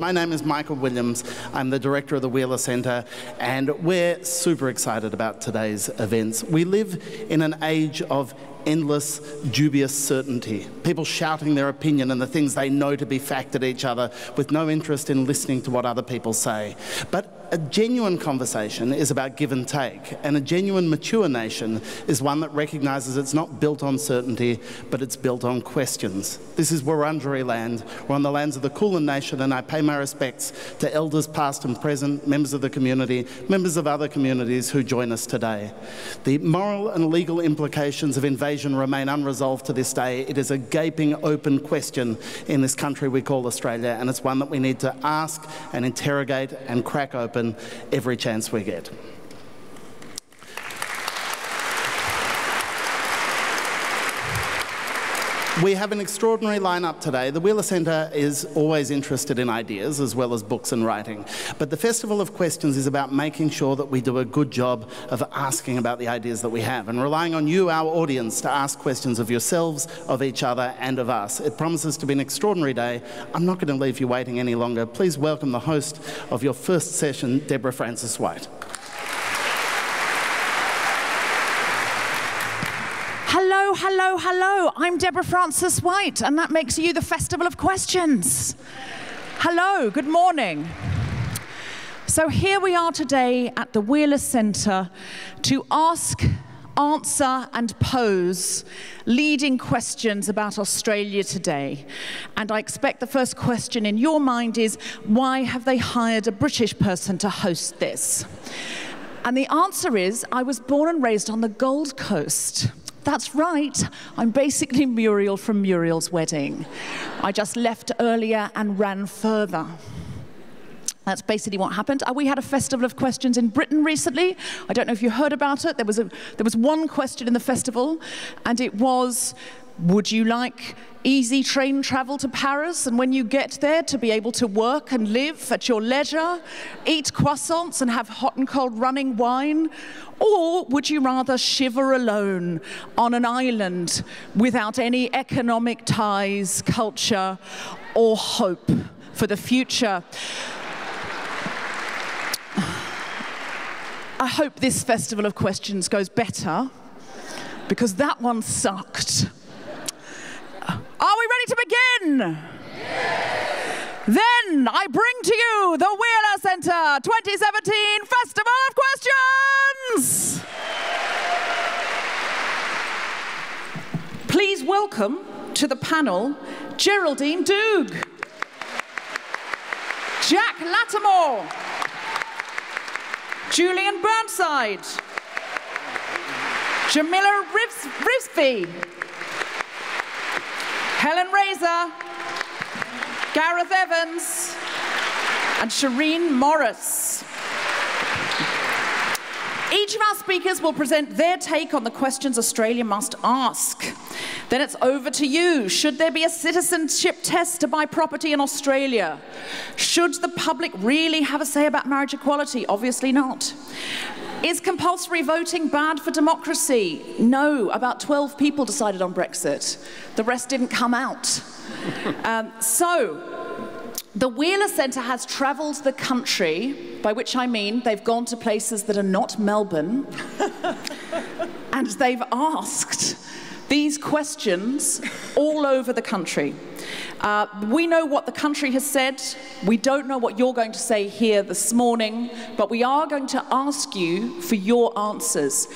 My name is Michael Williams. I'm the director of the Wheeler Centre, and we're super excited about today's events. We live in an age of endless, dubious certainty. People shouting their opinion and the things they know to be fact at each other with no interest in listening to what other people say. But a genuine conversation is about give and take, and a genuine mature nation is one that recognises it's not built on certainty, but it's built on questions. This is Wurundjeri land. We're on the lands of the Kulin Nation, and I pay my respects to elders past and present, members of the community, members of other communities who join us today. The moral and legal implications of invasion remain unresolved to this day. It is a gaping open question in this country we call Australia, and it's one that we need to ask and interrogate and crack open every chance we get. We have an extraordinary lineup today. The Wheeler Centre is always interested in ideas as well as books and writing. But the Festival of Questions is about making sure that we do a good job of asking about the ideas that we have and relying on you, our audience, to ask questions of yourselves, of each other and of us. It promises to be an extraordinary day. I'm not going to leave you waiting any longer. Please welcome the host of your first session, Deborah Frances-White. Hello, hello, hello. I'm Deborah Frances-White, and that makes you the Festival of Questions. Hello, good morning. So here we are today at the Wheeler Centre to ask, answer and pose leading questions about Australia today. And I expect the first question in your mind is, why have they hired a British person to host this? And the answer is, I was born and raised on the Gold Coast. That's right, I'm basically Muriel from Muriel's Wedding. I just left earlier and ran further. That's basically what happened. We had a Festival of Questions in Britain recently. I don't know if you heard about it. There was one question in the festival, and it was, would you like easy train travel to Paris, and when you get there to be able to work and live at your leisure, eat croissants and have hot and cold running wine? Or would you rather shiver alone on an island without any economic ties, culture, or hope for the future? I hope this Festival of Questions goes better, because that one sucked. Are we ready to begin? Yes. Then I bring to you the Wheeler Centre 2017 Festival of Questions! Please welcome to the panel Geraldine Doogue, Jack Latimore, Julian Burnside, Jamila Rizvi, Helen Razer, Gareth Evans, and Shireen Morris. Each of our speakers will present their take on the questions Australia must ask. Then it's over to you. Should there be a citizenship test to buy property in Australia? Should the public really have a say about marriage equality? Obviously not. Is compulsory voting bad for democracy? No, about 12 people decided on Brexit. The rest didn't come out. So, the Wheeler Centre has travelled the country, by which I mean they've gone to places that are not Melbourne, and they've asked these questions all over the country. We know what the country has said. We don't know what you're going to say here this morning, but we are going to ask you for your answers.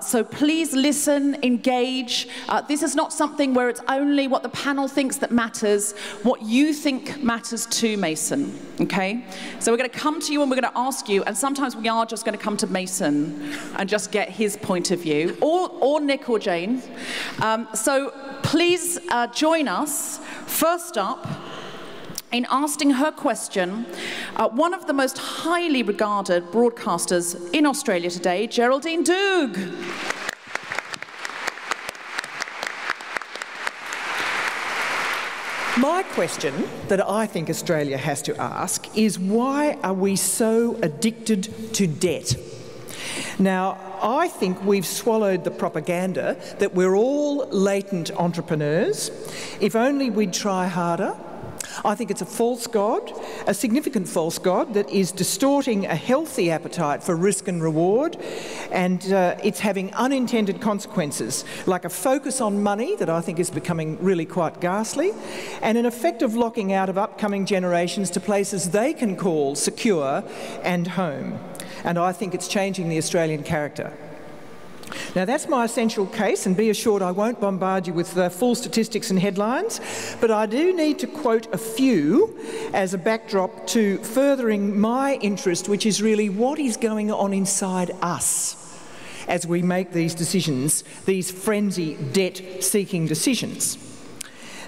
So please listen, engage. This is not something where it's only what the panel thinks that matters, what you think matters too, Mason, okay? So we're going to come to you and we're going to ask you, and sometimes we are just going to come to Mason and just get his point of view, or Nick or Jane. So please join us, first up, in asking her question, one of the most highly regarded broadcasters in Australia today, Geraldine Doogue. My question that I think Australia has to ask is, why are we so addicted to debt? Now, I think we've swallowed the propaganda that we're all latent entrepreneurs. If only we'd try harder. I think it's a false god, a significant false god that is distorting a healthy appetite for risk and reward, and it's having unintended consequences, like a focus on money that I think is becoming really quite ghastly, and an effective locking out of upcoming generations to places they can call secure and home. And I think it's changing the Australian character. Now that's my essential case, and be assured I won't bombard you with full statistics and headlines, but I do need to quote a few as a backdrop to furthering my interest, which is really what is going on inside us as we make these decisions, these frenzy debt-seeking decisions.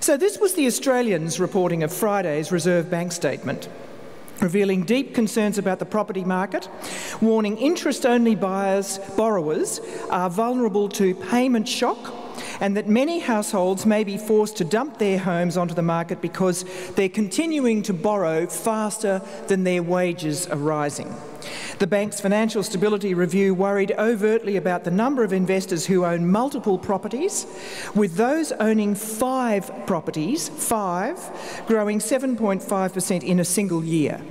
So this was the Australian's reporting of Friday's Reserve Bank statement, revealing deep concerns about the property market, warning interest-only borrowers are vulnerable to payment shock, and that many households may be forced to dump their homes onto the market because they're continuing to borrow faster than their wages are rising. The bank's financial stability review worried overtly about the number of investors who own multiple properties, with those owning 5 properties, growing 7.5% in a single year.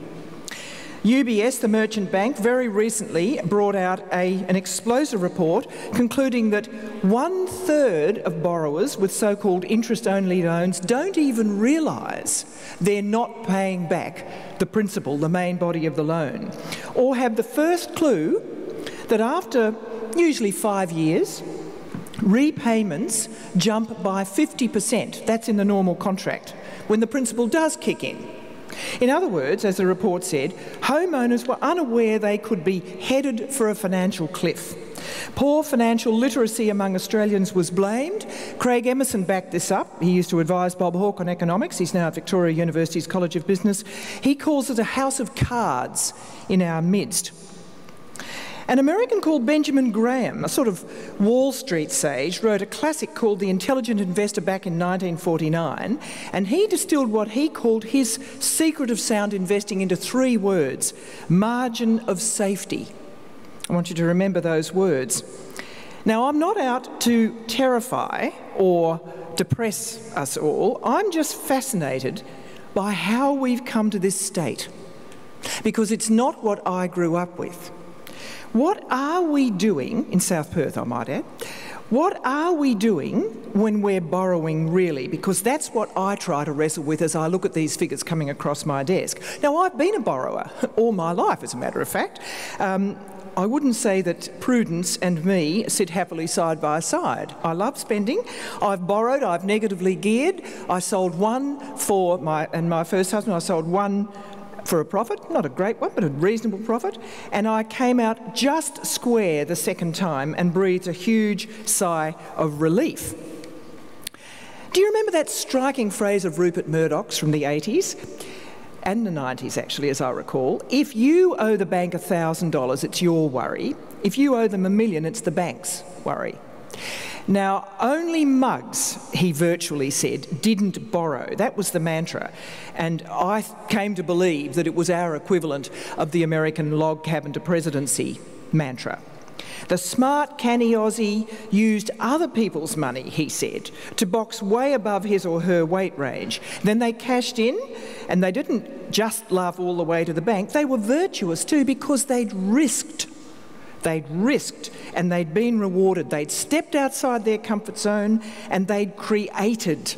UBS, the merchant bank, very recently brought out an explosive report concluding that 1/3 of borrowers with so-called interest-only loans don't even realise they're not paying back the principal, the main body of the loan, or have the first clue that after usually 5 years, repayments jump by 50%. That's in the normal contract, when the principal does kick in. In other words, as the report said, homeowners were unaware they could be headed for a financial cliff. Poor financial literacy among Australians was blamed. Craig Emerson backed this up. He used to advise Bob Hawke on economics. He's now at Victoria University's College of Business. He calls it a house of cards in our midst. An American called Benjamin Graham, a sort of Wall Street sage, wrote a classic called The Intelligent Investor back in 1949, and he distilled what he called his secret of sound investing into 3 words: margin of safety. I want you to remember those words. Now, I'm not out to terrify or depress us all. I'm just fascinated by how we've come to this state, because it's not what I grew up with. What are we doing, in South Perth I might add, what are we doing when we're borrowing really? Because that's what I try to wrestle with as I look at these figures coming across my desk. Now, I've been a borrower all my life, as a matter of fact. I wouldn't say that Prudence and me sit happily side by side. I love spending. I've borrowed, I've negatively geared. I sold one for my first husband, I sold one for a profit, not a great one, but a reasonable profit, and I came out just square the second time and breathed a huge sigh of relief. Do you remember that striking phrase of Rupert Murdoch's from the 80s? And the 90s, actually, as I recall? If you owe the bank $1,000, it's your worry. If you owe them $1 million, it's the bank's worry. Now, only mugs, he virtually said, didn't borrow. That was the mantra. And I came to believe that it was our equivalent of the American log cabin to presidency mantra. The smart, canny Aussie used other people's money, he said, to box way above his or her weight range. Then they cashed in, and they didn't just laugh all the way to the bank. They were virtuous too, because they'd risked. They'd risked and they'd been rewarded. They'd stepped outside their comfort zone and they'd created.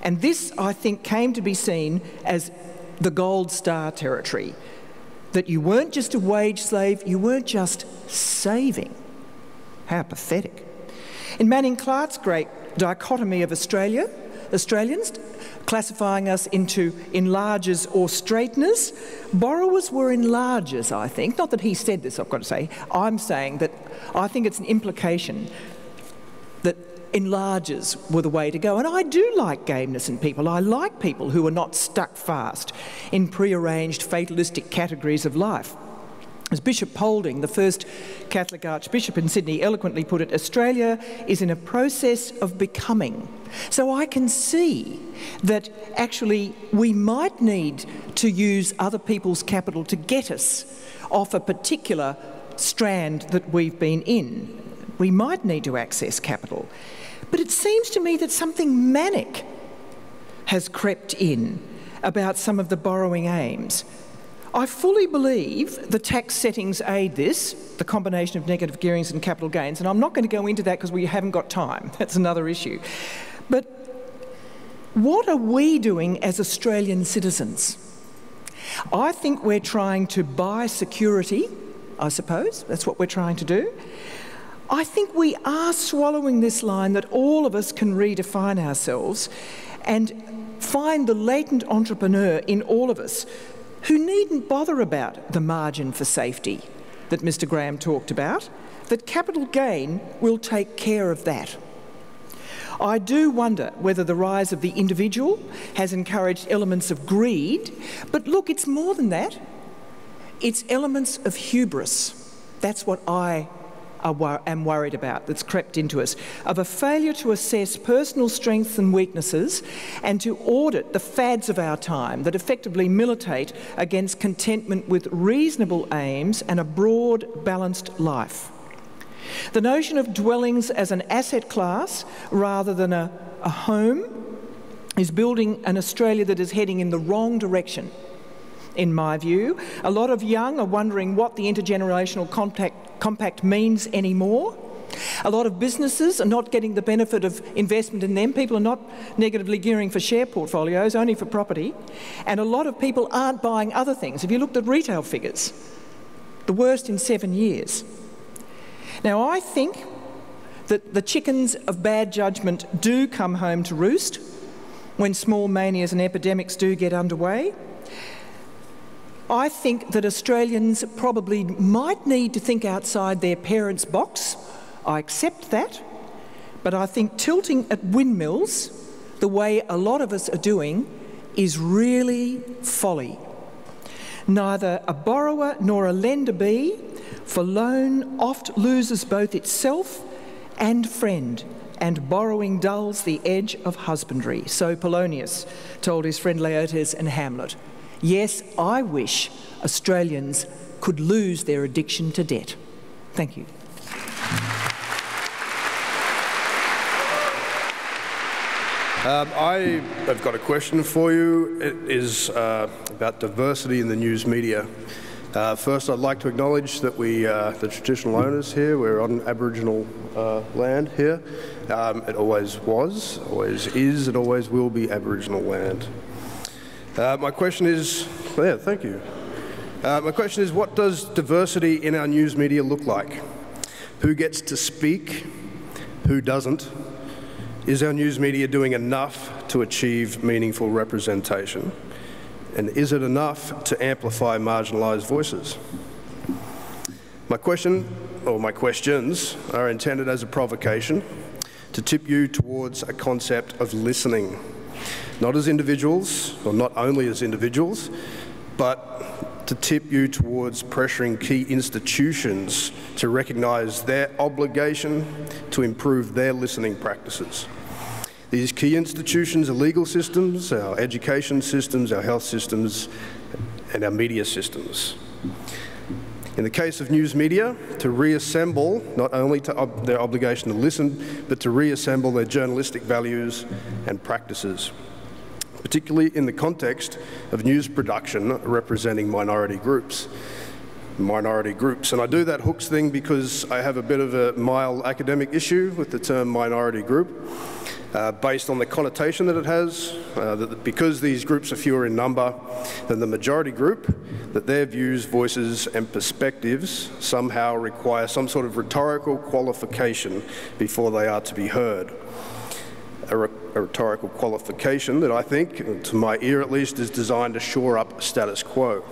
And this, I think, came to be seen as the gold star territory. That you weren't just a wage slave, you weren't just saving. How pathetic. In Manning Clark's great dichotomy of Australians, classifying us into enlargers or straighteners, borrowers were enlargers, I think. Not that he said this, I've got to say. I'm saying that I think it's an implication that enlargers were the way to go. And I do like gameness in people. I like people who are not stuck fast in prearranged fatalistic categories of life. As Bishop Polding, the first Catholic Archbishop in Sydney, eloquently put it, Australia is in a process of becoming. So I can see that actually we might need to use other people's capital to get us off a particular strand that we've been in. We might need to access capital. But it seems to me that something manic has crept in about some of the borrowing aims. I fully believe the tax settings aid this, the combination of negative gearings and capital gains, and I'm not going to go into that because we haven't got time. That's another issue. But what are we doing as Australian citizens? I think we're trying to buy security, I suppose. That's what we're trying to do. I think we are swallowing this line that all of us can redefine ourselves and find the latent entrepreneur in all of us who needn't bother about the margin for safety that Mr. Graham talked about, that capital gain will take care of that. I do wonder whether the rise of the individual has encouraged elements of greed, but look, it's more than that. It's elements of hubris. That's what I am worried about, that's crept into us, of a failure to assess personal strengths and weaknesses and to audit the fads of our time that effectively militate against contentment with reasonable aims and a broad, balanced life. The notion of dwellings as an asset class rather than a home is building an Australia that is heading in the wrong direction. In my view, a lot of young are wondering what the intergenerational compact means anymore. A lot of businesses are not getting the benefit of investment in them. People are not negatively gearing for share portfolios, only for property. And a lot of people aren't buying other things. If you looked at retail figures, the worst in 7 years. Now, I think that the chickens of bad judgment do come home to roost when small manias and epidemics do get underway. I think that Australians probably might need to think outside their parents' box. I accept that. But I think tilting at windmills, the way a lot of us are doing, is really folly. Neither a borrower nor a lender bee, for loan oft loses both itself and friend, and borrowing dulls the edge of husbandry. So Polonius told his friend Laertes and Hamlet. Yes, I wish Australians could lose their addiction to debt. Thank you. I have got a question for you. It is about diversity in the news media. First, I'd like to acknowledge that we, the traditional owners here, we're on Aboriginal land here. It always was, always is, and always will be Aboriginal land. My question is, thank you. My question is, what does diversity in our news media look like? Who gets to speak? Who doesn't? Is our news media doing enough to achieve meaningful representation? And is it enough to amplify marginalised voices? My question, or my questions, are intended as a provocation to tip you towards a concept of listening. Not as individuals, or not only as individuals, but to tip you towards pressuring key institutions to recognise their obligation to improve their listening practices. These key institutions are legal systems, our education systems, our health systems, and our media systems. In the case of news media, to reassemble not only their obligation to listen, but to reassemble their journalistic values and practices, particularly in the context of news production representing minority groups. And I do that hooks thing because I have a bit of a mild academic issue with the term minority group, based on the connotation that it has, that because these groups are fewer in number than the majority group, that their views, voices and perspectives somehow require some sort of rhetorical qualification before they are to be heard. A rhetorical qualification that I think, to my ear at least, is designed to shore up status quo.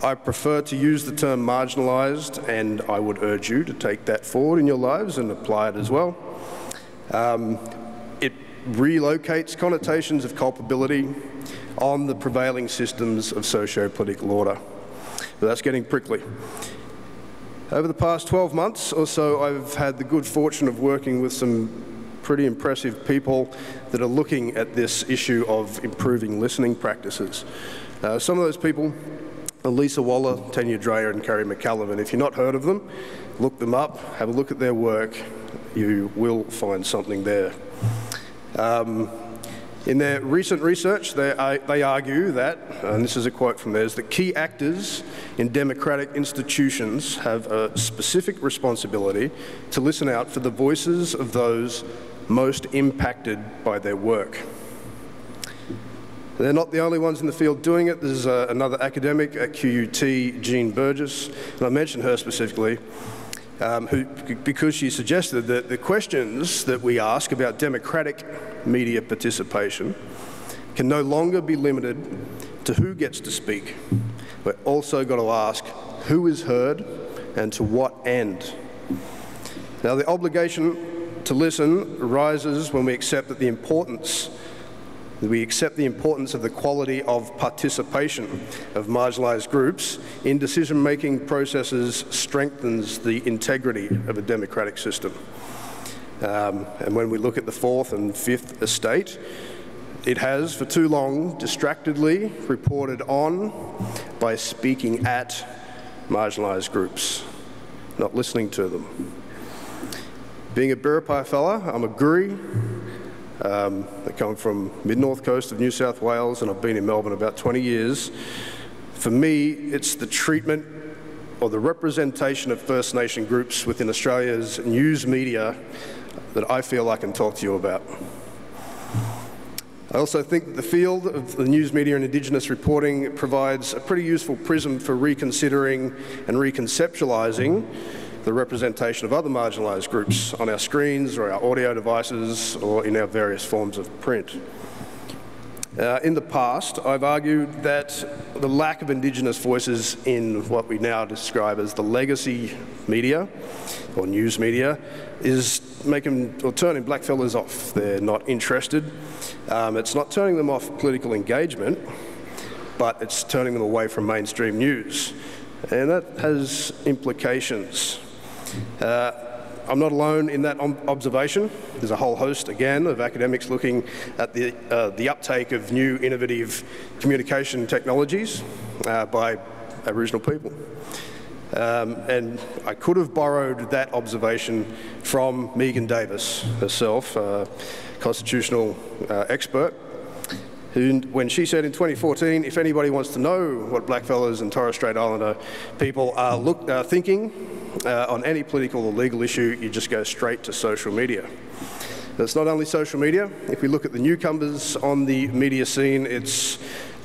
I prefer to use the term marginalised, and I would urge you to take that forward in your lives and apply it as well. It relocates connotations of culpability on the prevailing systems of socio-political order. But that's getting prickly. Over the past 12 months or so, I've had the good fortune of working with some pretty impressive people that are looking at this issue of improving listening practices. Some of those people are Lisa Waller, Tanya Dreyer and Carrie McCallum, and if you've not heard of them, look them up, have a look at their work, you will find something there. In their recent research, they argue that, and this is a quote from theirs, that key actors in democratic institutions have a specific responsibility to listen out for the voices of those most impacted by their work. They're not the only ones in the field doing it. There's another academic at QUT, Jean Burgess, and I mentioned her specifically, because she suggested that the questions that we ask about democratic media participation can no longer be limited to who gets to speak. We're also got to ask who is heard and to what end. Now, the obligation to listen arises when we accept that the importance of the quality of participation of marginalised groups in decision-making processes strengthens the integrity of a democratic system. And when we look at the Fourth and Fifth Estate, it has for too long distractedly reported on by speaking at marginalised groups, not listening to them. Being a Biripi fella, I'm a Guri. I come from mid-north coast of New South Wales, and I've been in Melbourne about 20 years. For me, it's the treatment or the representation of First Nation groups within Australia's news media that I feel I can talk to you about. I also think that the field of the news media and Indigenous reporting provides a pretty useful prism for reconsidering and reconceptualising the representation of other marginalised groups on our screens or our audio devices or in our various forms of print. In the past, I've argued that the lack of Indigenous voices in what we now describe as the legacy media or news media is turning blackfellas off. They're not interested. It's not turning them off political engagement, but it's turning them away from mainstream news. And that has implications. I'm not alone in that observation. There's a whole host, again, of academics looking at the uptake of new innovative communication technologies by Aboriginal people. And I could have borrowed that observation from Megan Davis herself, a constitutional expert, who, when she said in 2014, if anybody wants to know what blackfellas and Torres Strait Islander people are thinking on any political or legal issue, you just go straight to social media. It's not only social media. If we look at the newcomers on the media scene, it's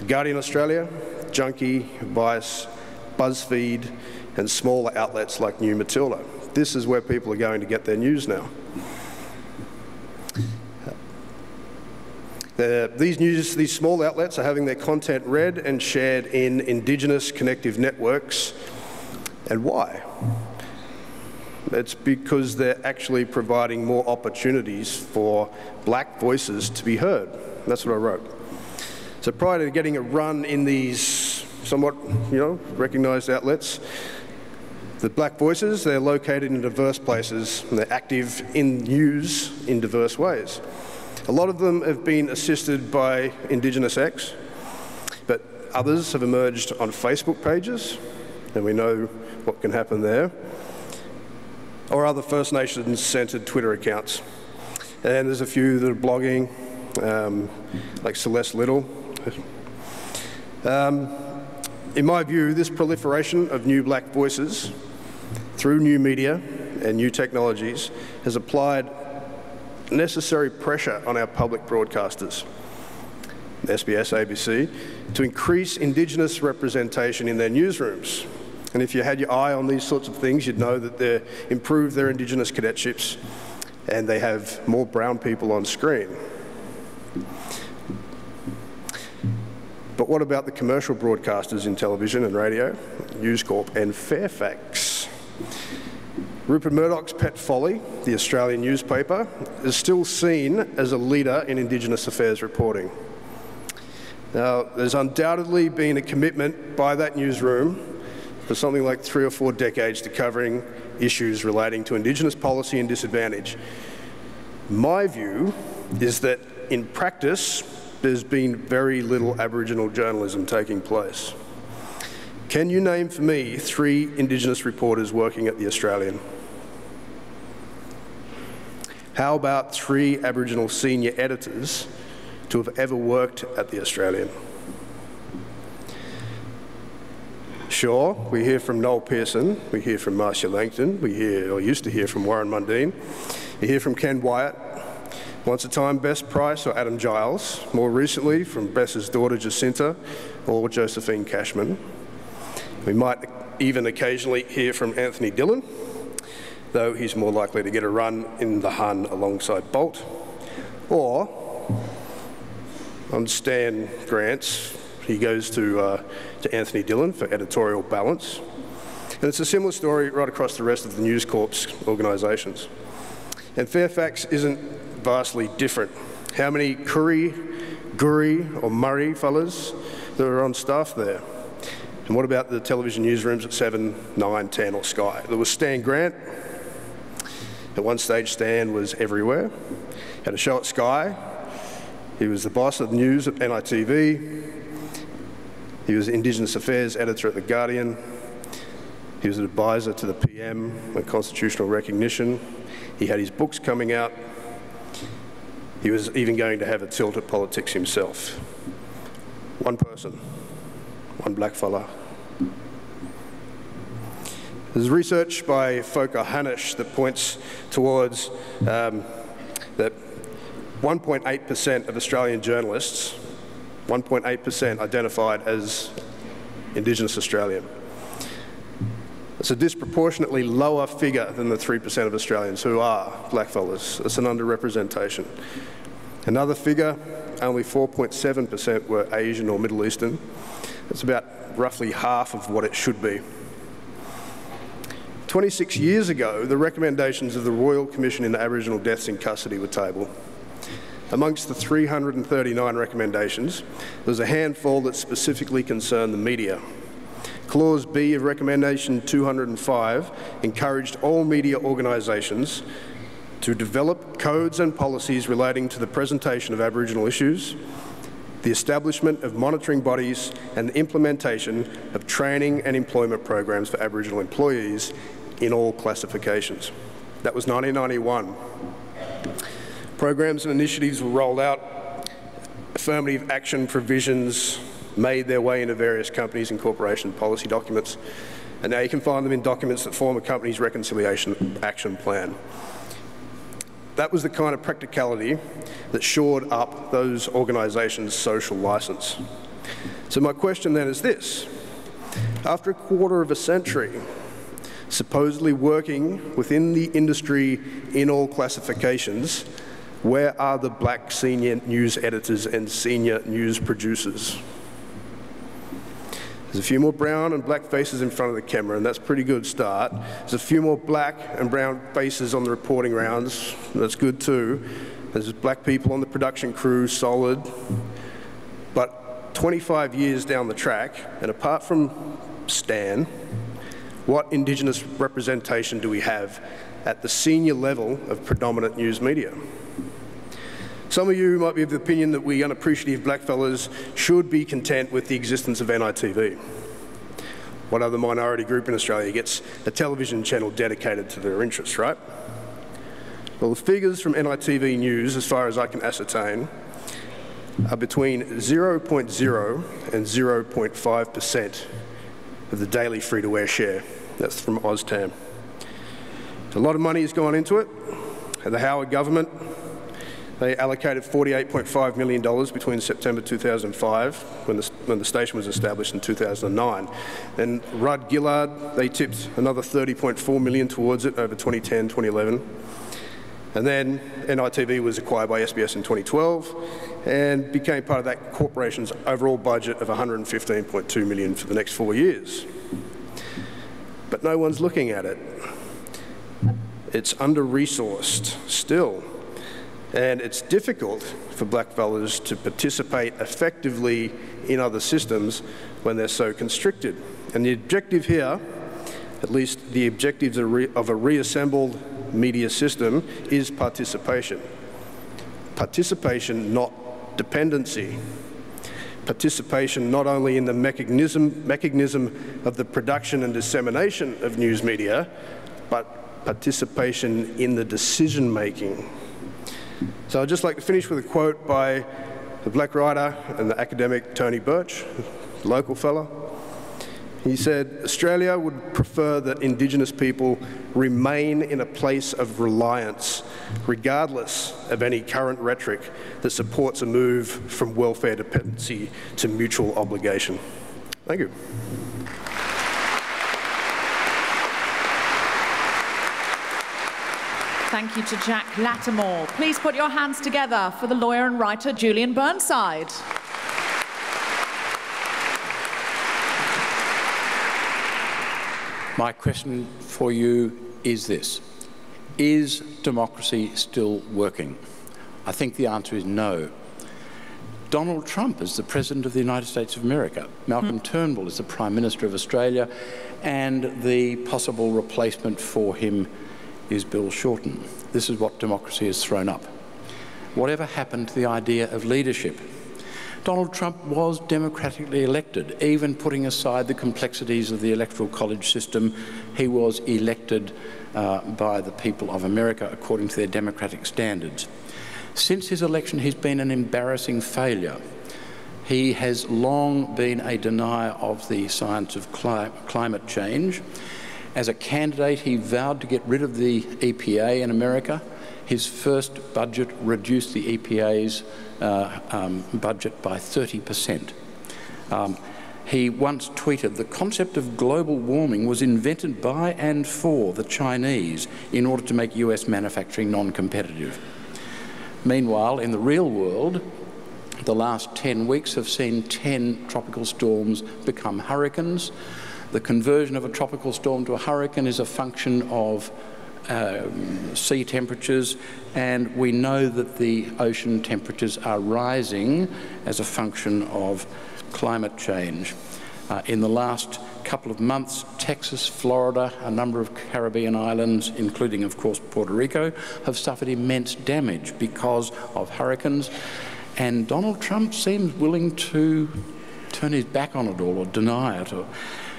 Guardian Australia, Junkie, Vice, BuzzFeed, and smaller outlets like New Matilda. This is where people are going to get their news now. These small outlets are having their content read and shared in Indigenous connective networks. And why? It's because they're actually providing more opportunities for black voices to be heard. That's what I wrote. So prior to getting a run in these somewhat, recognised outlets, the black voices, they're located in diverse places and they're active in news in diverse ways. A lot of them have been assisted by Indigenous X, but others have emerged on Facebook pages, and we know what can happen there, or other First Nations-centred Twitter accounts. And there's a few that are blogging, like Celeste Little. In my view, this proliferation of new black voices through new media and new technologies has applied necessary pressure on our public broadcasters, SBS, ABC, to increase Indigenous representation in their newsrooms. And if you had your eye on these sorts of things, you'd know that they improve their Indigenous cadetships and they have more brown people on screen. But what about the commercial broadcasters in television and radio, News Corp and Fairfax? Rupert Murdoch's pet folly, the Australian newspaper, is still seen as a leader in Indigenous affairs reporting. Now, there's undoubtedly been a commitment by that newsroom for something like 3 or 4 decades to covering issues relating to Indigenous policy and disadvantage. My view is that in practice, there's been very little Aboriginal journalism taking place. Can you name for me 3 Indigenous reporters working at The Australian? How about 3 Aboriginal senior editors to have ever worked at The Australian. Sure, we hear from Noel Pearson, we hear from Marcia Langton, we hear, or used to hear from Warren Mundine, you hear from Ken Wyatt, once a time Bess Price or Adam Giles, more recently from Bess's daughter Jacinta or Josephine Cashman. We might even occasionally hear from Anthony Dillon, though he's more likely to get a run in the Hun alongside Bolt, or on Stan Grant's, he goes to Anthony Dillon for editorial balance. And it's a similar story right across the rest of the News Corp's organisations. And Fairfax isn't vastly different. How many Curry, Gurry or Murray fellas that are on staff there? And what about the television newsrooms at 7, 9, 10 or Sky? There was Stan Grant. At one stage, Stan was everywhere. Had a show at Sky. He was the boss of the news at NITV. He was Indigenous Affairs editor at The Guardian. He was an advisor to the PM on constitutional recognition. He had his books coming out. He was even going to have a tilt at politics himself. One person, one black fella. There's research by Foka Hanish that points towards that 1.8% of Australian journalists, 1.8% identified as Indigenous Australian. It's a disproportionately lower figure than the 3% of Australians who are blackfellas. It's an underrepresentation. Another figure, only 4.7% were Asian or Middle Eastern. It's about roughly half of what it should be. 26 years ago, the recommendations of the Royal Commission into Aboriginal Deaths in Custody were tabled. Amongst the 339 recommendations, there was a handful that specifically concerned the media. Clause B of Recommendation 205 encouraged all media organisations to develop codes and policies relating to the presentation of Aboriginal issues, the establishment of monitoring bodies and the implementation of training and employment programs for Aboriginal employees in all classifications. That was 1991. Programs and initiatives were rolled out, affirmative action provisions made their way into various companies and corporation policy documents, and now you can find them in documents that form a company's reconciliation action plan. That was the kind of practicality that shored up those organisations' social licence. So my question then is this: after a quarter of a century, supposedly working within the industry in all classifications, where are the black senior news editors and senior news producers? There's a few more brown and black faces in front of the camera, and that's a pretty good start. There's a few more black and brown faces on the reporting rounds, that's good too. There's black people on the production crew, solid. But 25 years down the track, and apart from Stan, what Indigenous representation do we have at the senior level of predominant news media? Some of you might be of the opinion that we unappreciative blackfellas should be content with the existence of NITV. What other minority group in Australia gets a television channel dedicated to their interests, right? Well, the figures from NITV News, as far as I can ascertain, are between 0.0 and 0.5% of the daily free-to-air share. That's from OzTam. A lot of money has gone into it. The Howard government, they allocated $48.5 million between September 2005, when the station was established, in 2009. Then Rudd Gillard, they tipped another $30.4 million towards it over 2010, 2011. And then NITV was acquired by SBS in 2012 and became part of that corporation's overall budget of $115.2 million for the next 4 years. But no one's looking at it. It's under-resourced still. And it's difficult for blackfellas to participate effectively in other systems when they're so constricted. And the objective here, at least the objectives of a reassembled media system, is participation. Participation, not dependency. Participation not only in the mechanism of the production and dissemination of news media, but participation in the decision-making. So I'd just like to finish with a quote by the black writer and the academic Tony Birch, local fella. He said, Australia would prefer that Indigenous people remain in a place of reliance, regardless of any current rhetoric that supports a move from welfare dependency to mutual obligation. Thank you. Thank you to Jack Latimore. Please put your hands together for the lawyer and writer Julian Burnside. My question for you is this: is democracy still working? I think the answer is no. Donald Trump is the President of the United States of America. Malcolm Turnbull is the Prime Minister of Australia, and the possible replacement for him is Bill Shorten. This is what democracy has thrown up. Whatever happened to the idea of leadership? Donald Trump was democratically elected. Even putting aside the complexities of the electoral college system, he was elected by the people of America according to their democratic standards. Since his election, he's been an embarrassing failure. He has long been a denier of the science of climate change. As a candidate, he vowed to get rid of the EPA in America. His first budget reduced the EPA's budget by 30%. He once tweeted, "The concept of global warming was invented by and for the Chinese in order to make US manufacturing non-competitive." Meanwhile, in the real world, the last 10 weeks have seen 10 tropical storms become hurricanes. The conversion of a tropical storm to a hurricane is a function of sea temperatures, and we know that the ocean temperatures are rising as a function of climate change. In the last couple of months, Texas, Florida, a number of Caribbean islands, including, of course, Puerto Rico, have suffered immense damage because of hurricanes, and Donald Trump seems willing to turn his back on it all or deny it.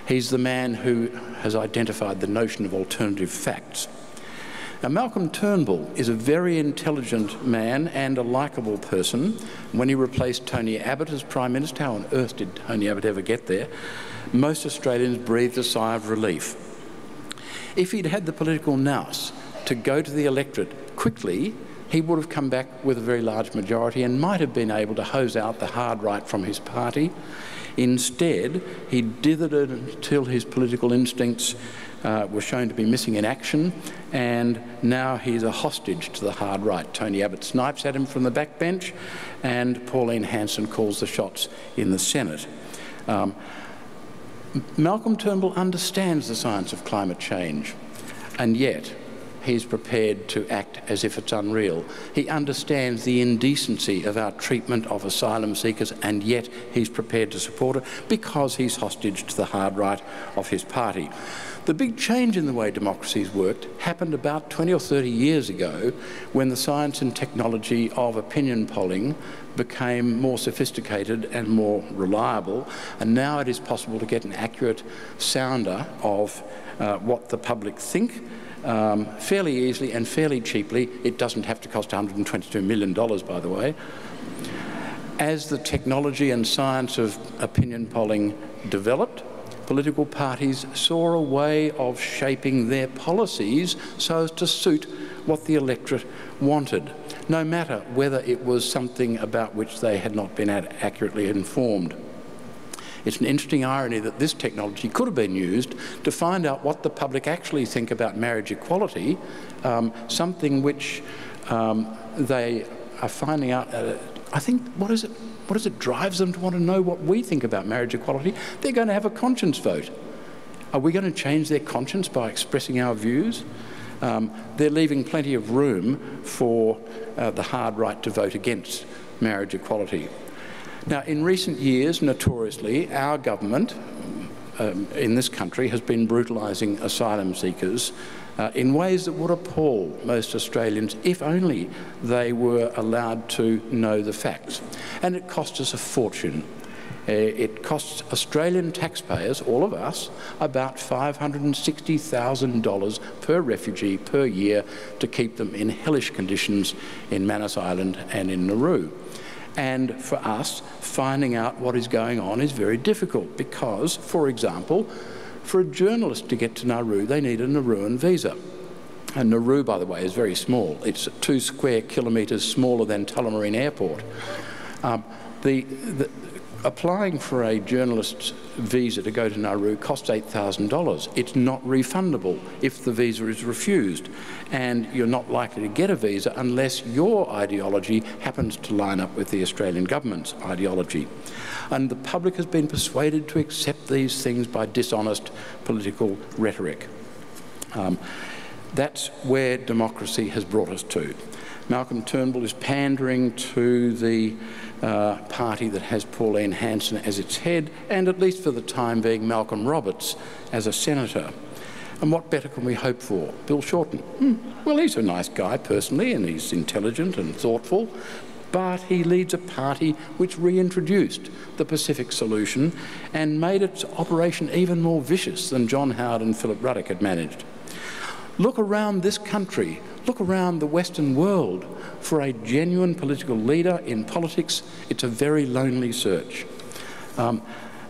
He's the man who has identified the notion of alternative facts. Now, Malcolm Turnbull is a very intelligent man and a likeable person. When he replaced Tony Abbott as Prime Minister, how on earth did Tony Abbott ever get there? Most Australians breathed a sigh of relief. If he'd had the political nous to go to the electorate quickly, he would have come back with a very large majority and might have been able to hose out the hard right from his party. Instead, he dithered it until his political instincts were shown to be missing in action, and now he's a hostage to the hard right. Tony Abbott snipes at him from the backbench, and Pauline Hanson calls the shots in the Senate. Malcolm Turnbull understands the science of climate change, and yet he's prepared to act as if it's unreal. He understands the indecency of our treatment of asylum seekers, and yet he's prepared to support it because he's hostage to the hard right of his party. The big change in the way democracies worked happened about 20 or 30 years ago when the science and technology of opinion polling became more sophisticated and more reliable, and now it is possible to get an accurate sounder of what the public think fairly easily and fairly cheaply. It doesn't have to cost $122 million, by the way. As the technology and science of opinion polling developed, political parties saw a way of shaping their policies so as to suit what the electorate wanted, no matter whether it was something about which they had not been accurately informed. It's an interesting irony that this technology could have been used to find out what the public actually think about marriage equality, something which they are finding out. I think, what is it drives them to want to know what we think about marriage equality? They're going to have a conscience vote. Are we going to change their conscience by expressing our views? They're leaving plenty of room for the hard right to vote against marriage equality. Now, in recent years, notoriously, our government in this country has been brutalising asylum seekers in ways that would appall most Australians if only they were allowed to know the facts. And it cost us a fortune. It costs Australian taxpayers, all of us, about $560,000 per refugee per year to keep them in hellish conditions in Manus Island and in Nauru. And for us, finding out what is going on is very difficult because, for example, for a journalist to get to Nauru, they need a Nauruan visa. And Nauru, by the way, is very small. It's 2 square kilometres smaller than Tullamarine Airport. Applying for a journalist's visa to go to Nauru costs $8,000. It's not refundable if the visa is refused, and you're not likely to get a visa unless your ideology happens to line up with the Australian government's ideology. And the public has been persuaded to accept these things by dishonest political rhetoric. That's where democracy has brought us to. Malcolm Turnbull is pandering to the party that has Pauline Hanson as its head, and at least for the time being Malcolm Roberts as a senator. And what better can we hope for? Bill Shorten. Well, he's a nice guy personally, and he's intelligent and thoughtful, but he leads a party which reintroduced the Pacific solution and made its operation even more vicious than John Howard and Philip Ruddock had managed. Look around this country, look around the Western world for a genuine political leader in politics. It's a very lonely search.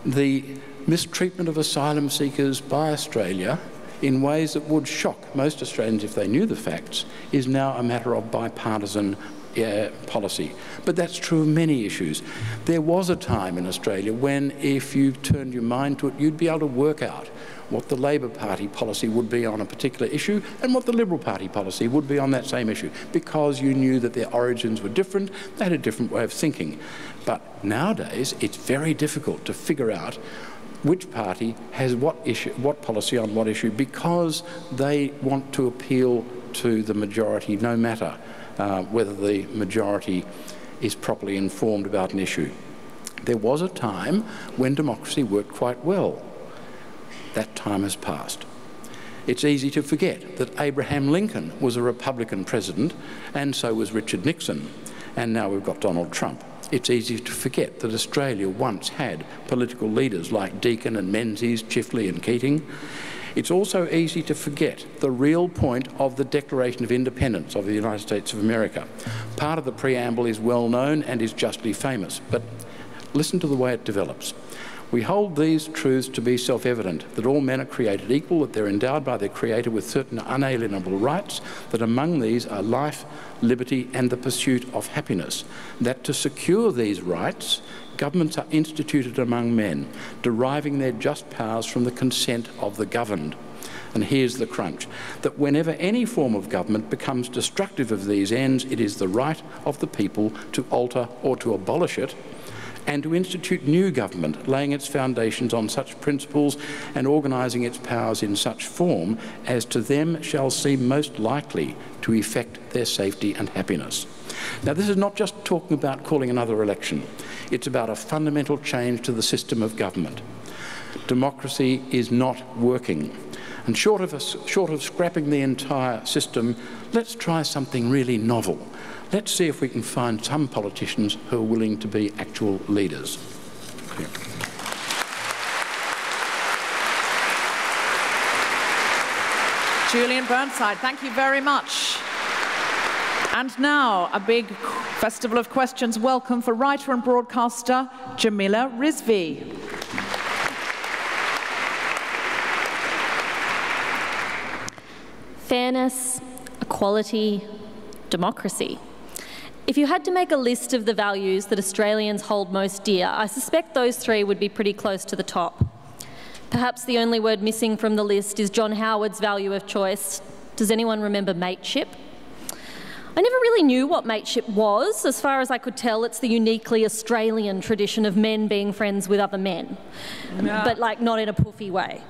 The mistreatment of asylum seekers by Australia in ways that would shock most Australians if they knew the facts is now a matter of bipartisan policy. But that's true of many issues. There was a time in Australia when, if you turned your mind to it, you'd be able to work out what the Labor Party policy would be on a particular issue and what the Liberal Party policy would be on that same issue, because you knew that their origins were different, they had a different way of thinking. But nowadays, it's very difficult to figure out which party has what issue, what policy on what issue, because they want to appeal to the majority, no matter whether the majority is properly informed about an issue. There was a time when democracy worked quite well. That time has passed. It's easy to forget that Abraham Lincoln was a Republican president, and so was Richard Nixon, and now we've got Donald Trump. It's easy to forget that Australia once had political leaders like Deakin and Menzies, Chifley and Keating. It's also easy to forget the real point of the Declaration of Independence of the United States of America. Part of the preamble is well known and is justly famous, but listen to the way it develops. We hold these truths to be self-evident, that all men are created equal, that they're endowed by their Creator with certain unalienable rights, that among these are life, liberty and the pursuit of happiness, that to secure these rights, governments are instituted among men, deriving their just powers from the consent of the governed. And here's the crunch, that whenever any form of government becomes destructive of these ends, it is the right of the people to alter or to abolish it, and to institute new government, laying its foundations on such principles and organising its powers in such form as to them shall seem most likely to effect their safety and happiness. Now, this is not just talking about calling another election. It's about a fundamental change to the system of government. Democracy is not working. And short of scrapping the entire system, let's try something really novel. Let's see if we can find some politicians who are willing to be actual leaders. Yeah. Julian Burnside, thank you very much. And now, a big festival of questions welcome for writer and broadcaster Jamila Rizvi. Fairness, equality, democracy. If you had to make a list of the values that Australians hold most dear, I suspect those three would be pretty close to the top. Perhaps the only word missing from the list is John Howard's value of choice. Does anyone remember mateship? I never really knew what mateship was. As far as I could tell, it's the uniquely Australian tradition of men being friends with other men, but like not in a poofy way.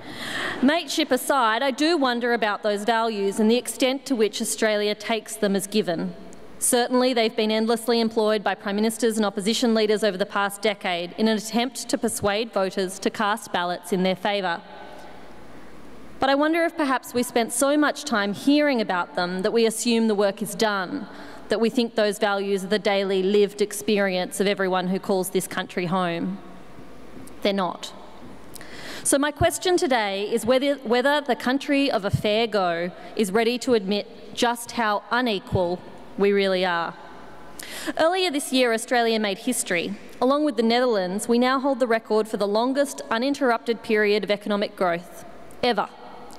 Mateship aside, I do wonder about those values and the extent to which Australia takes them as given. Certainly, they've been endlessly employed by Prime Ministers and opposition leaders over the past decade in an attempt to persuade voters to cast ballots in their favour. But I wonder if perhaps we spent so much time hearing about them that we assume the work is done, that we think those values are the daily lived experience of everyone who calls this country home. They're not. So my question today is whether the country of a fair go is ready to admit just how unequal we really are. Earlier this year, Australia made history. Along with the Netherlands, we now hold the record for the longest uninterrupted period of economic growth ever,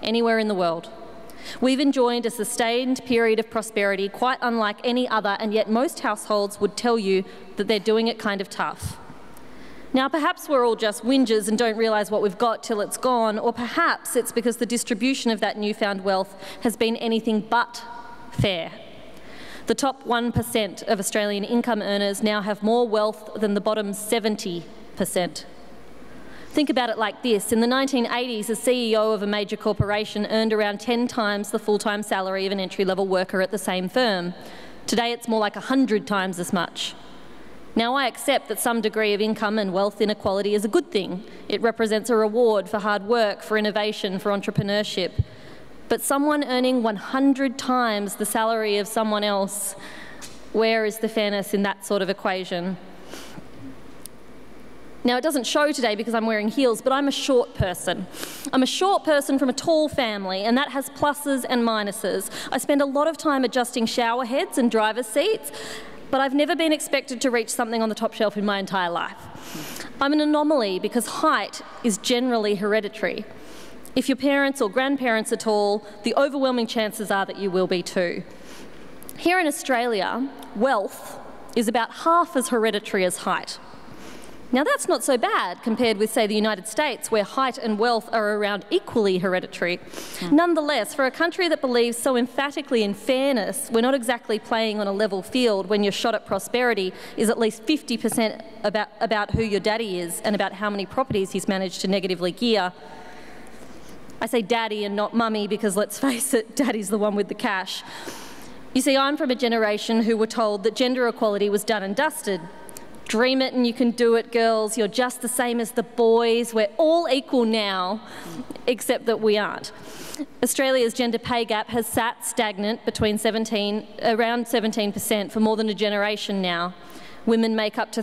anywhere in the world. We've enjoyed a sustained period of prosperity quite unlike any other, and yet most households would tell you that they're doing it kind of tough. Now, perhaps we're all just whingers and don't realise what we've got till it's gone, or perhaps it's because the distribution of that newfound wealth has been anything but fair. The top 1% of Australian income earners now have more wealth than the bottom 70%. Think about it like this. In the 1980s, a CEO of a major corporation earned around 10 times the full-time salary of an entry-level worker at the same firm. Today, it's more like 100 times as much. Now, I accept that some degree of income and wealth inequality is a good thing. It represents a reward for hard work, for innovation, for entrepreneurship. But someone earning 100 times the salary of someone else, where is the fairness in that sort of equation? Now, it doesn't show today because I'm wearing heels, but I'm a short person. I'm a short person from a tall family, and that has pluses and minuses. I spend a lot of time adjusting shower heads and driver's seats, but I've never been expected to reach something on the top shelf in my entire life. I'm an anomaly because height is generally hereditary. If your parents or grandparents are tall, the overwhelming chances are that you will be too. Here in Australia, wealth is about half as hereditary as height. Now, that's not so bad compared with, say, the United States, where height and wealth are around equally hereditary. Nonetheless, for a country that believes so emphatically in fairness, we're not exactly playing on a level field when your shot at prosperity is at least 50% about who your daddy is and about how many properties he's managed to negatively gear. I say daddy and not mummy because, let's face it, daddy's the one with the cash. You see, I'm from a generation who were told that gender equality was done and dusted. Dream it and you can do it, girls. You're just the same as the boys. We're all equal now, except that we aren't. Australia's gender pay gap has sat stagnant between around 17% for more than a generation now. Women make up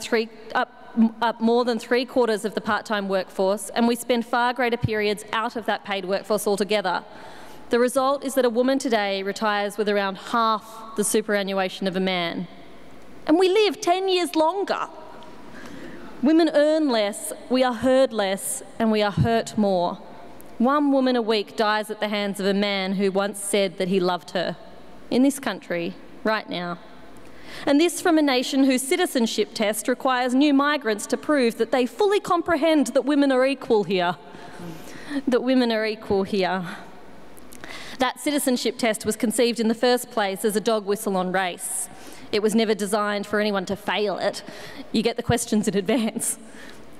more than 3/4 of the part-time workforce, and we spend far greater periods out of that paid workforce altogether. The result is that a woman today retires with around half the superannuation of a man. And we live 10 years longer. Women earn less, we are heard less, and we are hurt more. 1 woman a week dies at the hands of a man who once said that he loved her. In this country, right now. And this from a nation whose citizenship test requires new migrants to prove that they fully comprehend that women are equal here. That women are equal here. That citizenship test was conceived in the first place as a dog whistle on race. It was never designed for anyone to fail it. You get the questions in advance.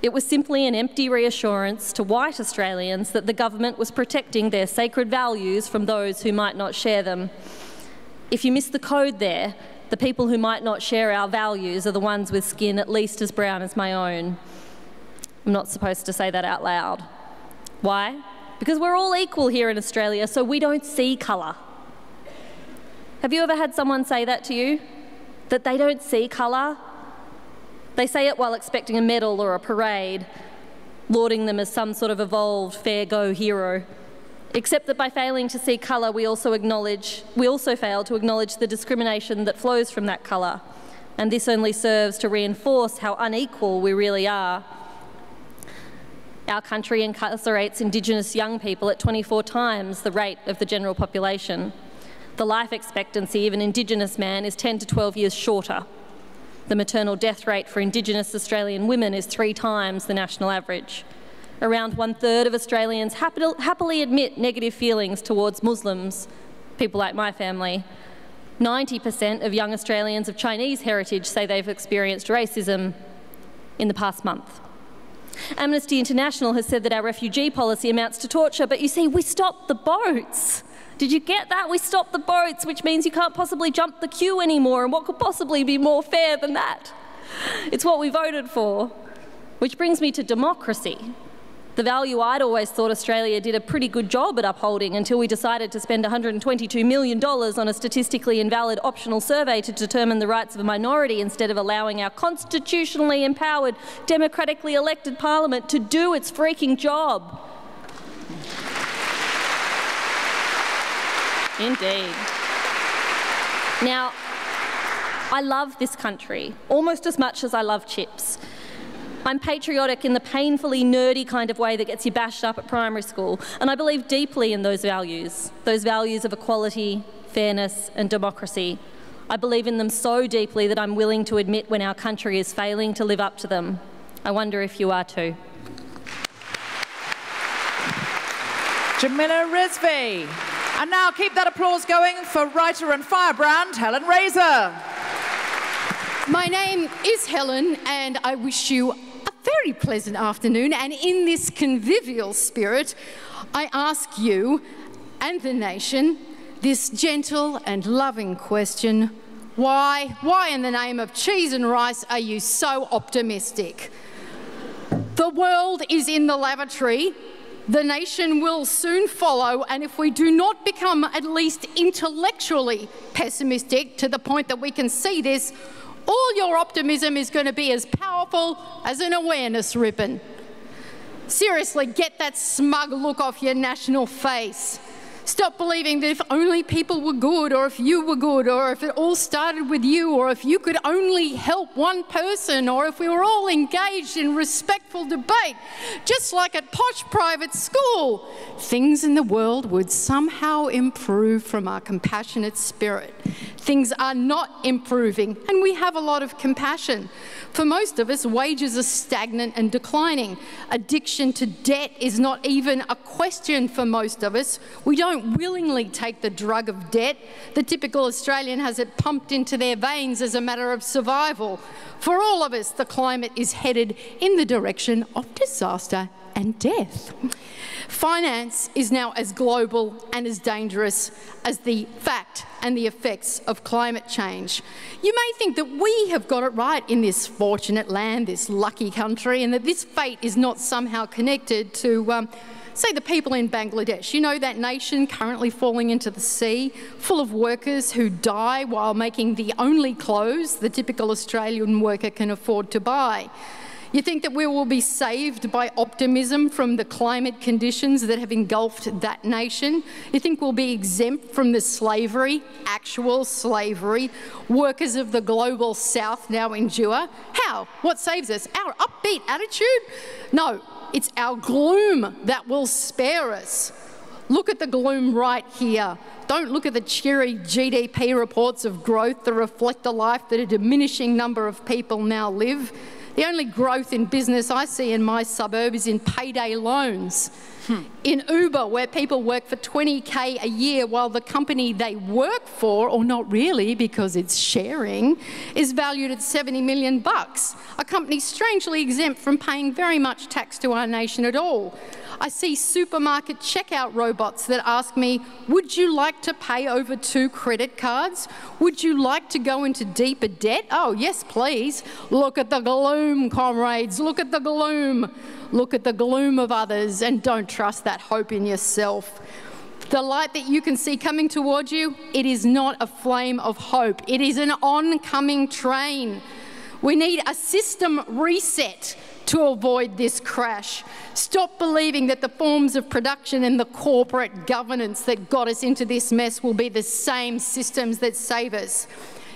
It was simply an empty reassurance to white Australians that the government was protecting their sacred values from those who might not share them. If you miss the code there, the people who might not share our values are the ones with skin at least as brown as my own. I'm not supposed to say that out loud. Why? Because we're all equal here in Australia, so we don't see colour. Have you ever had someone say that to you? That they don't see colour? They say it while expecting a medal or a parade, lauding them as some sort of evolved fair go hero. Except that by failing to see colour, we also fail to acknowledge the discrimination that flows from that colour. And this only serves to reinforce how unequal we really are. Our country incarcerates Indigenous young people at 24 times the rate of the general population. The life expectancy of an Indigenous man is 10 to 12 years shorter. The maternal death rate for Indigenous Australian women is 3 times the national average. Around 1/3 of Australians happily admit negative feelings towards Muslims, people like my family. 90% of young Australians of Chinese heritage say they've experienced racism in the past month. Amnesty International has said that our refugee policy amounts to torture, but you see, we stopped the boats. Did you get that? We stopped the boats, which means you can't possibly jump the queue anymore, and what could possibly be more fair than that? It's what we voted for. Which brings me to democracy. The value I'd always thought Australia did a pretty good job at upholding until we decided to spend $122 million on a statistically invalid optional survey to determine the rights of a minority instead of allowing our constitutionally empowered, democratically elected parliament to do its freaking job. Indeed. Now, I love this country, almost as much as I love chips. I'm patriotic in the painfully nerdy kind of way that gets you bashed up at primary school, and I believe deeply in those values of equality, fairness and democracy. I believe in them so deeply that I'm willing to admit when our country is failing to live up to them. I wonder if you are too. Jamila Rizvi. And now keep that applause going for writer and firebrand Helen Razer. My name is Helen, and I wish you a very pleasant afternoon. And in this convivial spirit, I ask you and the nation this gentle and loving question: why in the name of cheese and rice are you so optimistic? The world is in the lavatory. The nation will soon follow, and if we do not become at least intellectually pessimistic to the point that we can see this, all your optimism is going to be as powerful as an awareness ribbon. Seriously, get that smug look off your national face. Stop believing that if only people were good, or if you were good, or if it all started with you, or if you could only help one person, or if we were all engaged in respectful debate, just like at posh private school, things in the world would somehow improve from our compassionate spirit. Things are not improving, and we have a lot of compassion. For most of us, wages are stagnant and declining. Addiction to debt is not even a question for most of us. We don't willingly take the drug of debt. The typical Australian has it pumped into their veins as a matter of survival. For all of us, the climate is headed in the direction of disaster and death. Finance is now as global and as dangerous as the fact and the effects of climate change. You may think that we have got it right in this fortunate land, this lucky country, and that this fate is not somehow connected to, say, the people in Bangladesh. You know, that nation currently falling into the sea, full of workers who die while making the only clothes the typical Australian worker can afford to buy. You think that we will be saved by optimism from the climate conditions that have engulfed that nation? You think we'll be exempt from the slavery, actual slavery, workers of the global south now endure? How? What saves us? Our upbeat attitude? No, it's our gloom that will spare us. Look at the gloom right here. Don't look at the cheery GDP reports of growth that reflect the life that a diminishing number of people now live. The only growth in business I see in my suburb is in payday loans. In Uber, where people work for $20K a year while the company they work for, or not really because it's sharing, is valued at $70 million. A company strangely exempt from paying very much tax to our nation at all. I see supermarket checkout robots that ask me, would you like to pay over 2 credit cards? Would you like to go into deeper debt? Oh, yes, please. Look at the gloom, comrades. Look at the gloom. Look at the gloom of others and don't trust that hope in yourself. The light that you can see coming towards you, it is not a flame of hope. It is an oncoming train. We need a system reset to avoid this crash. Stop believing that the forms of production and the corporate governance that got us into this mess will be the same systems that save us.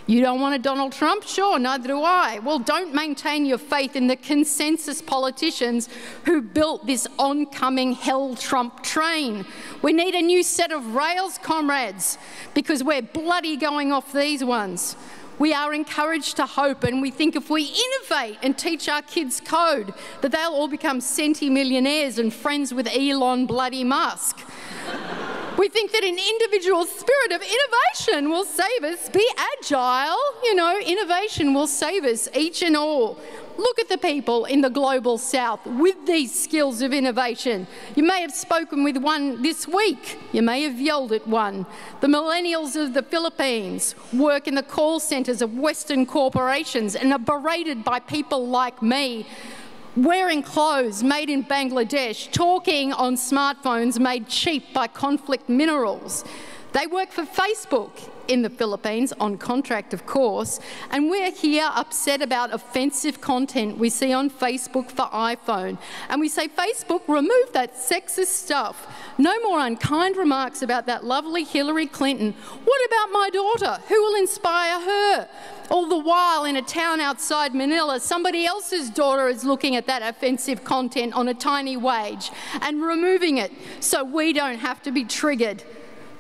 You don't want a Donald Trump? Sure, neither do I. Well, don't maintain your faith in the consensus politicians who built this oncoming hell Trump train. We need a new set of rails, comrades, because we're bloody going off these ones. We are encouraged to hope, and we think if we innovate and teach our kids code, that they'll all become centimillionaires and friends with Elon bloody Musk. We think that an individual spirit of innovation will save us. Be agile, you know, innovation will save us, each and all. Look at the people in the global south with these skills of innovation. You may have spoken with one this week. You may have yelled at one. The millennials of the Philippines work in the call centres of Western corporations and are berated by people like me, wearing clothes made in Bangladesh, talking on smartphones made cheap by conflict minerals. They work for Facebook in the Philippines, on contract of course, and we're here upset about offensive content we see on Facebook for iPhone. And we say, Facebook, remove that sexist stuff. No more unkind remarks about that lovely Hillary Clinton. What about my daughter? Who will inspire her? All the while, in a town outside Manila, somebody else's daughter is looking at that offensive content on a tiny wage and removing it so we don't have to be triggered.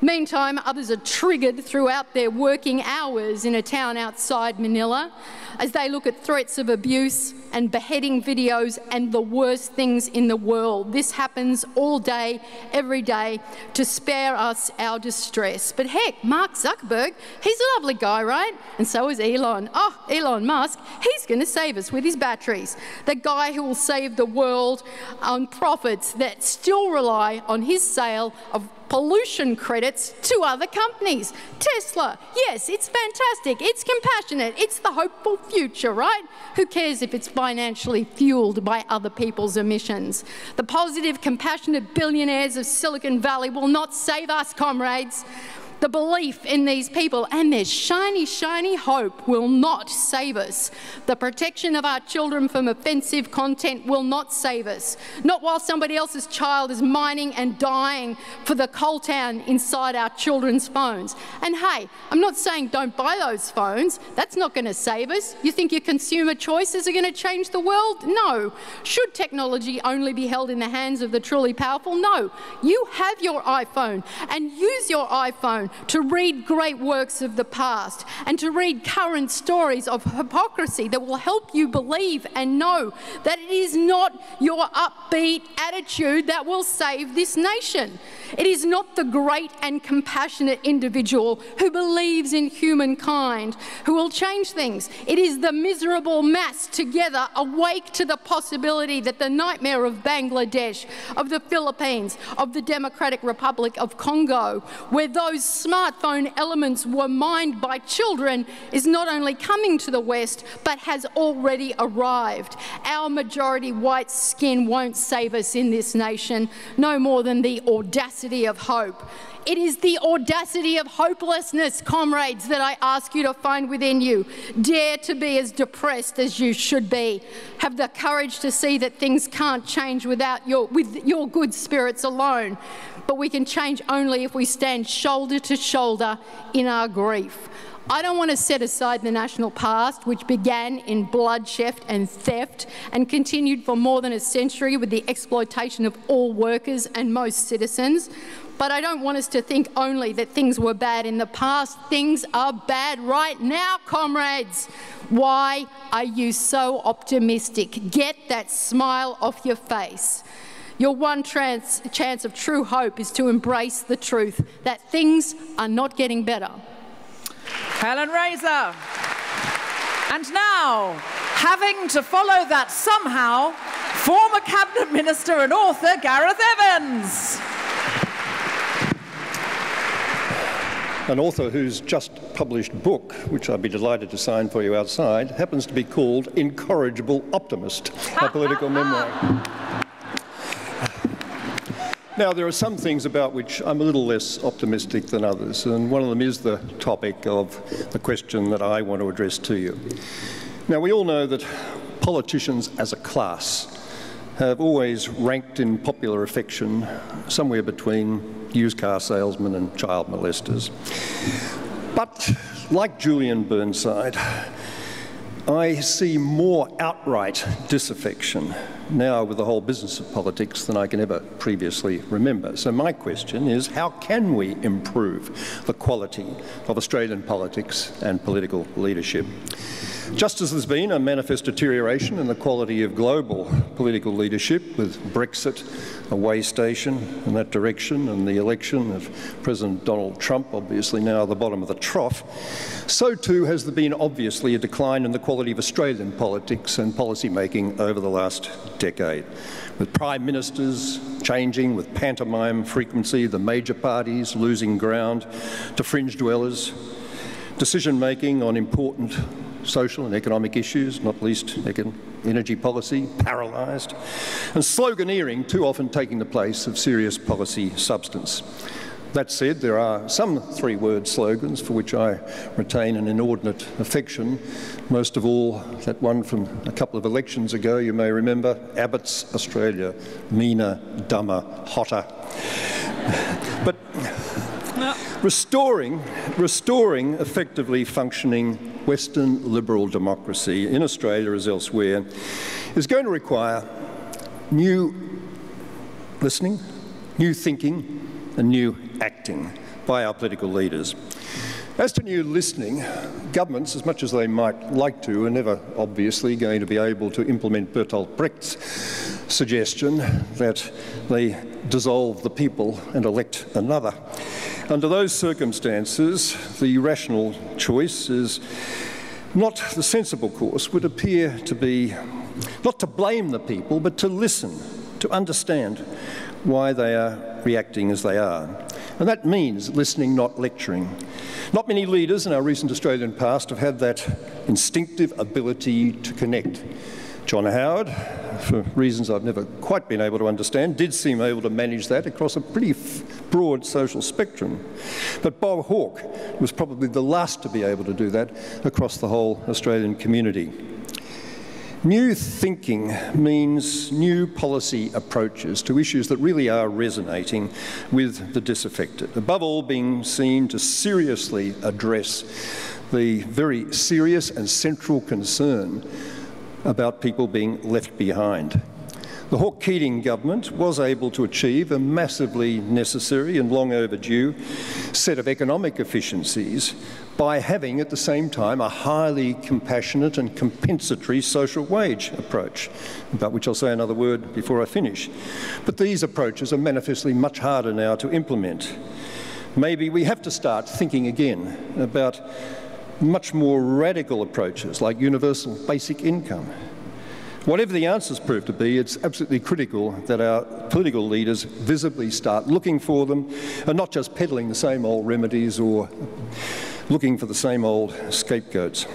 Meantime, others are triggered throughout their working hours in a town outside Manila as they look at threats of abuse and beheading videos and the worst things in the world. This happens all day, every day, to spare us our distress. But heck, Mark Zuckerberg, he's a lovely guy, right? And so is Elon. Oh, Elon Musk, he's going to save us with his batteries. The guy who will save the world on profits that still rely on his sale of pollution credits to other companies. Tesla, yes, it's fantastic, it's compassionate, it's the hopeful future, right? Who cares if it's financially fueled by other people's emissions? The positive, compassionate billionaires of Silicon Valley will not save us, comrades. The belief in these people and their shiny, shiny hope will not save us. The protection of our children from offensive content will not save us. Not while somebody else's child is mining and dying for the coltan inside our children's phones. And hey, I'm not saying don't buy those phones. That's not going to save us. You think your consumer choices are going to change the world? No. Should technology only be held in the hands of the truly powerful? No. You have your iPhone and use your iPhone to read great works of the past and to read current stories of hypocrisy that will help you believe and know that it is not your upbeat attitude that will save this nation. It is not the great and compassionate individual who believes in humankind who will change things. It is the miserable mass together awake to the possibility that the nightmare of Bangladesh, of the Philippines, of the Democratic Republic of Congo, where those smartphone elements were mined by children, is not only coming to the West, but has already arrived. Our majority white skin won't save us in this nation, no more than the audacity of hope. It is the audacity of hopelessness, comrades, that I ask you to find within you. Dare to be as depressed as you should be. Have the courage to see that things can't change with your good spirits alone. But we can change only if we stand shoulder to shoulder in our grief. I don't want to set aside the national past, which began in bloodshed and theft and continued for more than a century with the exploitation of all workers and most citizens. But I don't want us to think only that things were bad in the past. Things are bad right now, comrades. Why are you so optimistic? Get that smile off your face. Your one chance of true hope is to embrace the truth that things are not getting better. Helen Razer. And now, having to follow that somehow, former Cabinet Minister and author Gareth Evans. An author whose just published book, which I'd be delighted to sign for you outside, happens to be called Incorrigible Optimist, a political memoir. Now, there are some things about which I'm a little less optimistic than others, and one of them is the topic of the question that I want to address to you. Now, we all know that politicians as a class have always ranked in popular affection somewhere between used car salesmen and child molesters. But like Julian Burnside, I see more outright disaffection now with the whole business of politics than I can ever previously remember. So my question is, how can we improve the quality of Australian politics and political leadership? Just as there's been a manifest deterioration in the quality of global political leadership with Brexit, a way station in that direction, and the election of President Donald Trump obviously now at the bottom of the trough, so too has there been obviously a decline in the quality of Australian politics and policy making over the last decade, with prime ministers changing with pantomime frequency, the major parties losing ground to fringe dwellers, decision-making on important social and economic issues, not least energy policy, paralysed, and sloganeering too often taking the place of serious policy substance. That said, there are some three-word slogans for which I retain an inordinate affection. Most of all, that one from a couple of elections ago, you may remember, Abbott's Australia, meaner, dumber, hotter. But restoring effectively functioning Western liberal democracy in Australia as elsewhere is going to require new listening, new thinking, and new acting by our political leaders. As to new listening, governments, as much as they might like to, are never obviously going to be able to implement Bertolt Brecht's suggestion that they dissolve the people and elect another. Under those circumstances, the rational choice is not the sensible course, would appear to be not to blame the people, but to listen, to understand why they are reacting as they are. And that means listening, not lecturing. Not many leaders in our recent Australian past have had that instinctive ability to connect. John Howard, for reasons I've never quite been able to understand, did seem able to manage that across a pretty broad social spectrum. But Bob Hawke was probably the last to be able to do that across the whole Australian community. New thinking means new policy approaches to issues that really are resonating with the disaffected. Above all, being seen to seriously address the very serious and central concern about people being left behind. The Hawke-Keating government was able to achieve a massively necessary and long overdue set of economic efficiencies by having at the same time a highly compassionate and compensatory social wage approach, about which I'll say another word before I finish. But these approaches are manifestly much harder now to implement. Maybe we have to start thinking again about much more radical approaches like universal basic income. Whatever the answers prove to be, it's absolutely critical that our political leaders visibly start looking for them and not just peddling the same old remedies or looking for the same old scapegoats.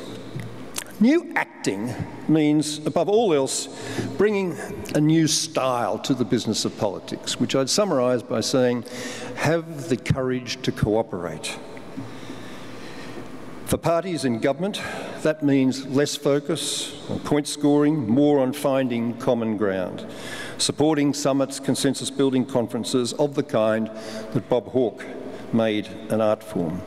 New acting means, above all else, bringing a new style to the business of politics, which I'd summarise by saying, have the courage to cooperate. For parties in government, that means less focus on point scoring, more on finding common ground, supporting summits, consensus-building conferences of the kind that Bob Hawke made an art form.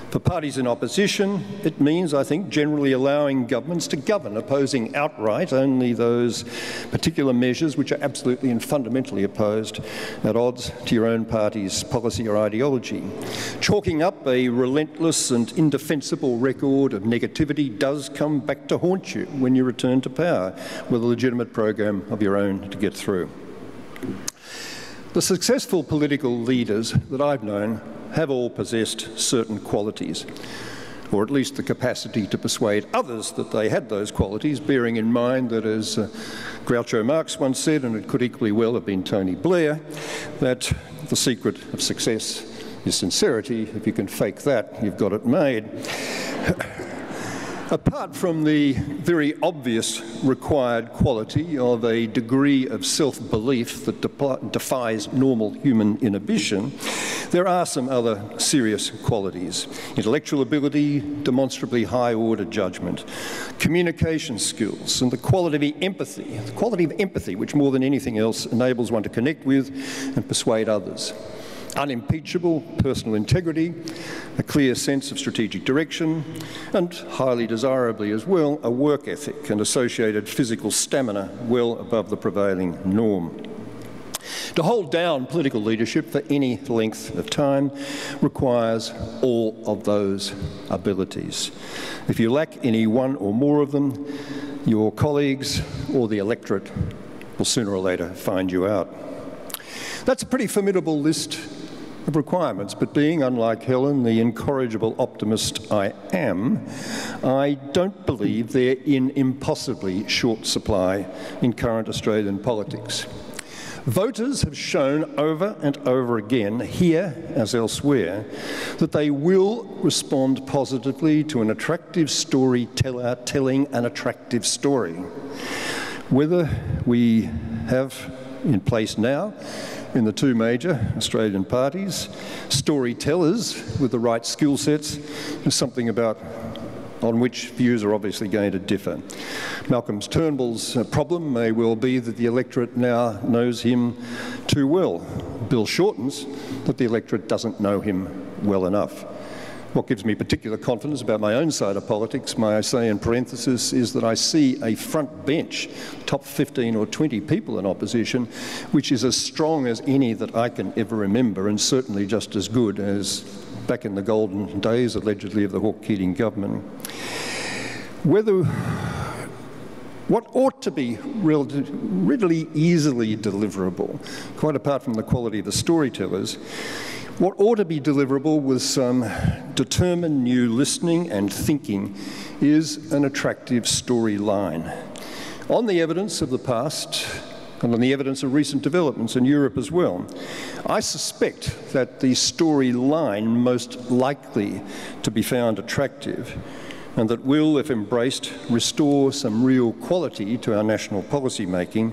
For parties in opposition, it means, I think, generally allowing governments to govern, opposing outright only those particular measures which are absolutely and fundamentally opposed, at odds to your own party's policy or ideology. Chalking up a relentless and indefensible record of negativity does come back to haunt you when you return to power with a legitimate program of your own to get through. The successful political leaders that I've known have all possessed certain qualities, or at least the capacity to persuade others that they had those qualities, bearing in mind that, as Groucho Marx once said, and it could equally well have been Tony Blair, that the secret of success is sincerity. If you can fake that, you've got it made. Apart from the very obvious required quality of a degree of self-belief that defies normal human inhibition, there are some other serious qualities. Intellectual ability, demonstrably high-order judgment, communication skills, and the quality of empathy which more than anything else enables one to connect with and persuade others. Unimpeachable personal integrity, a clear sense of strategic direction, and highly desirably as well, a work ethic and associated physical stamina well above the prevailing norm. To hold down political leadership for any length of time requires all of those abilities. If you lack any one or more of them, your colleagues or the electorate will sooner or later find you out. That's a pretty formidable list of requirements, but being, unlike Helen, the incorrigible optimist I am, I don't believe they're in impossibly short supply in current Australian politics. Voters have shown over and over again, here as elsewhere, that they will respond positively to an attractive storyteller telling an attractive story. Whether we have in place now in the two major Australian parties, storytellers with the right skill sets, is something on which views are obviously going to differ. Malcolm Turnbull's problem may well be that the electorate now knows him too well. Bill Shorten's that the electorate doesn't know him well enough. What gives me particular confidence about my own side of politics, may I say in parenthesis, is that I see a front bench, top 15 or 20 people in opposition, which is as strong as any that I can ever remember, and certainly just as good as back in the golden days, allegedly, of the Hawke-Keating government. What ought to be readily, easily deliverable, quite apart from the quality of the storytellers, what ought to be deliverable with some determined new listening and thinking is an attractive storyline. On the evidence of the past, and on the evidence of recent developments in Europe as well, I suspect that the storyline most likely to be found attractive, and that will, if embraced, restore some real quality to our national policy making,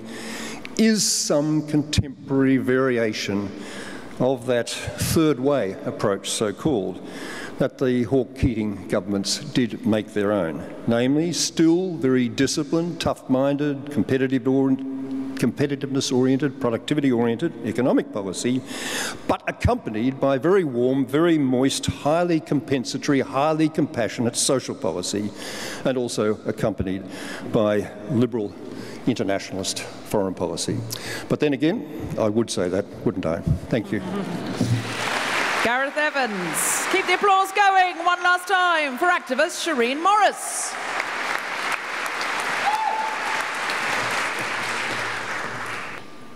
is some contemporary variation of that third way approach, so-called, that the Hawke-Keating governments did make their own. Namely, still very disciplined, tough-minded, competitiveness-oriented, productivity-oriented economic policy, but accompanied by very warm, very moist, highly compensatory, highly compassionate social policy, and also accompanied by liberal internationalist foreign policy. But then again, I would say that, wouldn't I? Thank you. Gareth Evans. Keep the applause going one last time for activist Shireen Morris.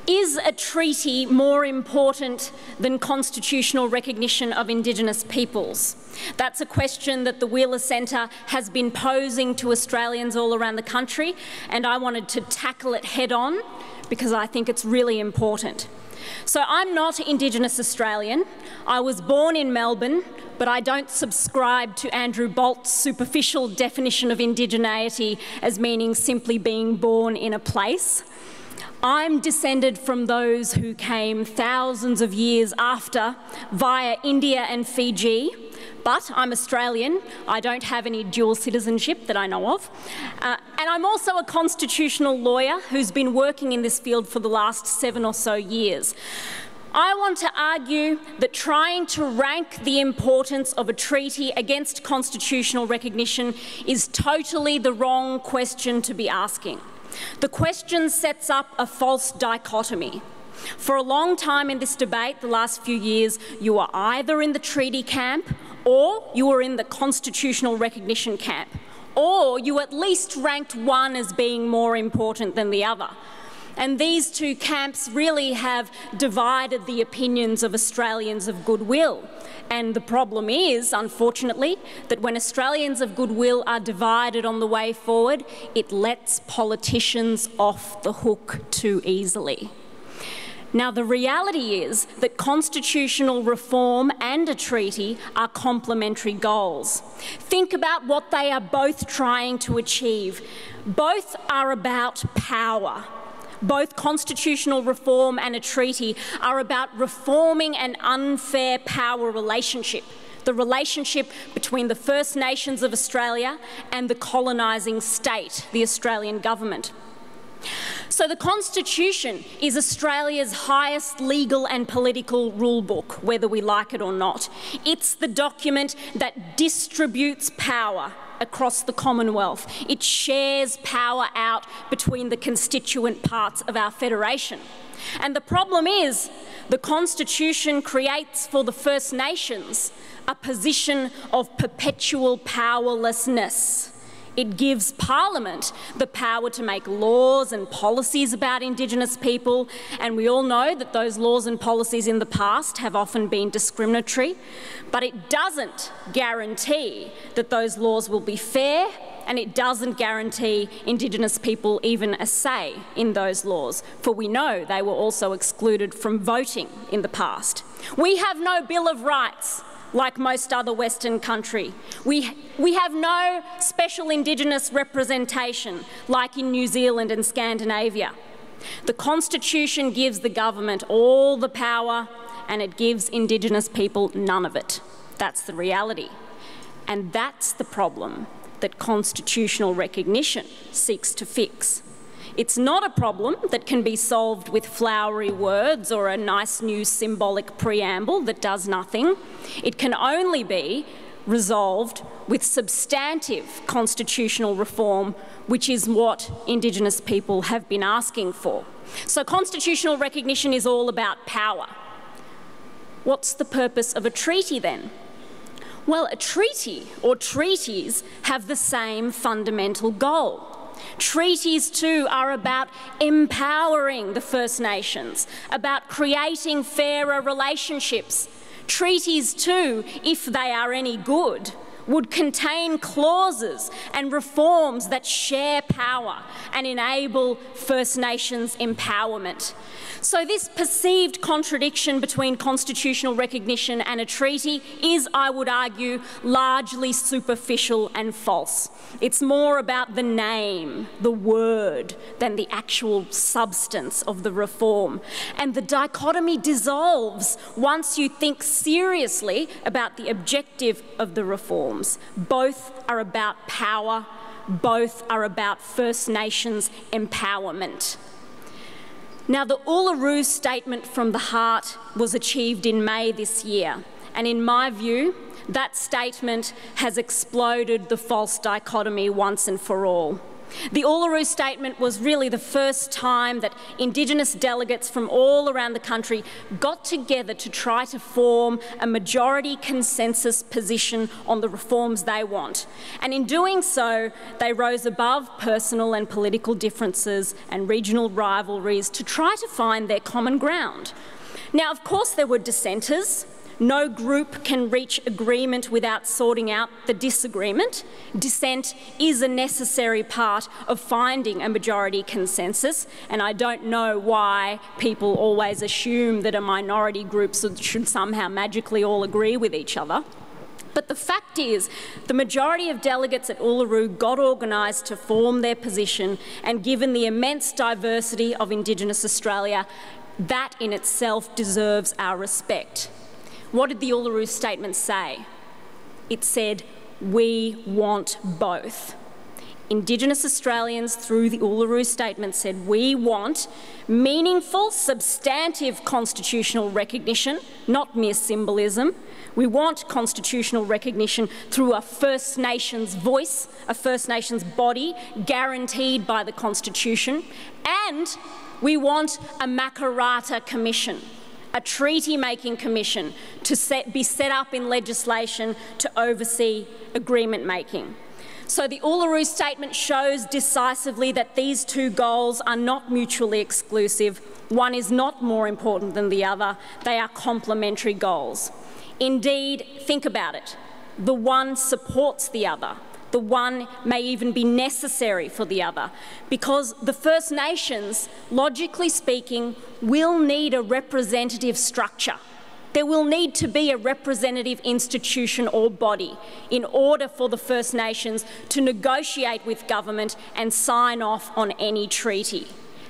Is a treaty more important than constitutional recognition of Indigenous peoples? That's a question that the Wheeler Centre has been posing to Australians all around the country, and I wanted to tackle it head on because I think it's really important. So I'm not Indigenous Australian. I was born in Melbourne, but I don't subscribe to Andrew Bolt's superficial definition of indigeneity as meaning simply being born in a place. I'm descended from those who came thousands of years after via India and Fiji, but I'm Australian. I don't have any dual citizenship that I know of. And I'm also a constitutional lawyer who's been working in this field for the last 7 or so years. I want to argue that trying to rank the importance of a treaty against constitutional recognition is totally the wrong question to be asking. The question sets up a false dichotomy. For a long time in this debate, the last few years, you are either in the treaty camp or you are in the constitutional recognition camp, or you at least ranked one as being more important than the other. And these two camps really have divided the opinions of Australians of goodwill. And the problem is, unfortunately, that when Australians of goodwill are divided on the way forward, it lets politicians off the hook too easily. Now, the reality is that constitutional reform and a treaty are complementary goals. Think about what they are both trying to achieve. Both are about power. Both constitutional reform and a treaty are about reforming an unfair power relationship, the relationship between the First Nations of Australia and the colonising state, the Australian government. So the Constitution is Australia's highest legal and political rule book, whether we like it or not. It's the document that distributes power across the Commonwealth. It shares power out between the constituent parts of our federation. And the problem is, the Constitution creates for the First Nations a position of perpetual powerlessness. It gives Parliament the power to make laws and policies about Indigenous people, and we all know that those laws and policies in the past have often been discriminatory, but it doesn't guarantee that those laws will be fair, and it doesn't guarantee Indigenous people even a say in those laws, for we know they were also excluded from voting in the past. We have no Bill of Rights like most other Western countries. We have no special Indigenous representation like in New Zealand and Scandinavia. The Constitution gives the government all the power and it gives Indigenous people none of it. That's the reality. And that's the problem that constitutional recognition seeks to fix. It's not a problem that can be solved with flowery words or a nice new symbolic preamble that does nothing. It can only be resolved with substantive constitutional reform, which is what Indigenous people have been asking for. So constitutional recognition is all about power. What's the purpose of a treaty then? Well, a treaty or treaties have the same fundamental goal. Treaties too are about empowering the First Nations, about creating fairer relationships. Treaties too, if they are any good, would contain clauses and reforms that share power and enable First Nations empowerment. So this perceived contradiction between constitutional recognition and a treaty is, I would argue, largely superficial and false. It's more about the name, the word, than the actual substance of the reform. And the dichotomy dissolves once you think seriously about the objective of the reforms. Both are about power, both are about First Nations empowerment. Now, the Uluru Statement from the Heart was achieved in May this year, and in my view, that statement has exploded the false dichotomy once and for all. The Uluru Statement was really the first time that Indigenous delegates from all around the country got together to try to form a majority consensus position on the reforms they want. And in doing so, they rose above personal and political differences and regional rivalries to try to find their common ground. Now, of course, there were dissenters. No group can reach agreement without sorting out the disagreement. Dissent is a necessary part of finding a majority consensus, and I don't know why people always assume that a minority group should somehow magically all agree with each other. But the fact is, the majority of delegates at Uluru got organised to form their position, and given the immense diversity of Indigenous Australia, that in itself deserves our respect. What did the Uluru Statement say? It said, we want both. Indigenous Australians, through the Uluru Statement, said we want meaningful, substantive constitutional recognition, not mere symbolism. We want constitutional recognition through a First Nations voice, a First Nations body guaranteed by the Constitution, and we want a Makarrata Commission, a treaty-making commission to be set up in legislation to oversee agreement-making. So the Uluru Statement shows decisively that these two goals are not mutually exclusive. One is not more important than the other. They are complementary goals. Indeed, think about it. The one supports the other. The one may even be necessary for the other, because the First Nations, logically speaking, will need a representative structure. There will need to be a representative institution or body in order for the First Nations to negotiate with government and sign off on any treaty.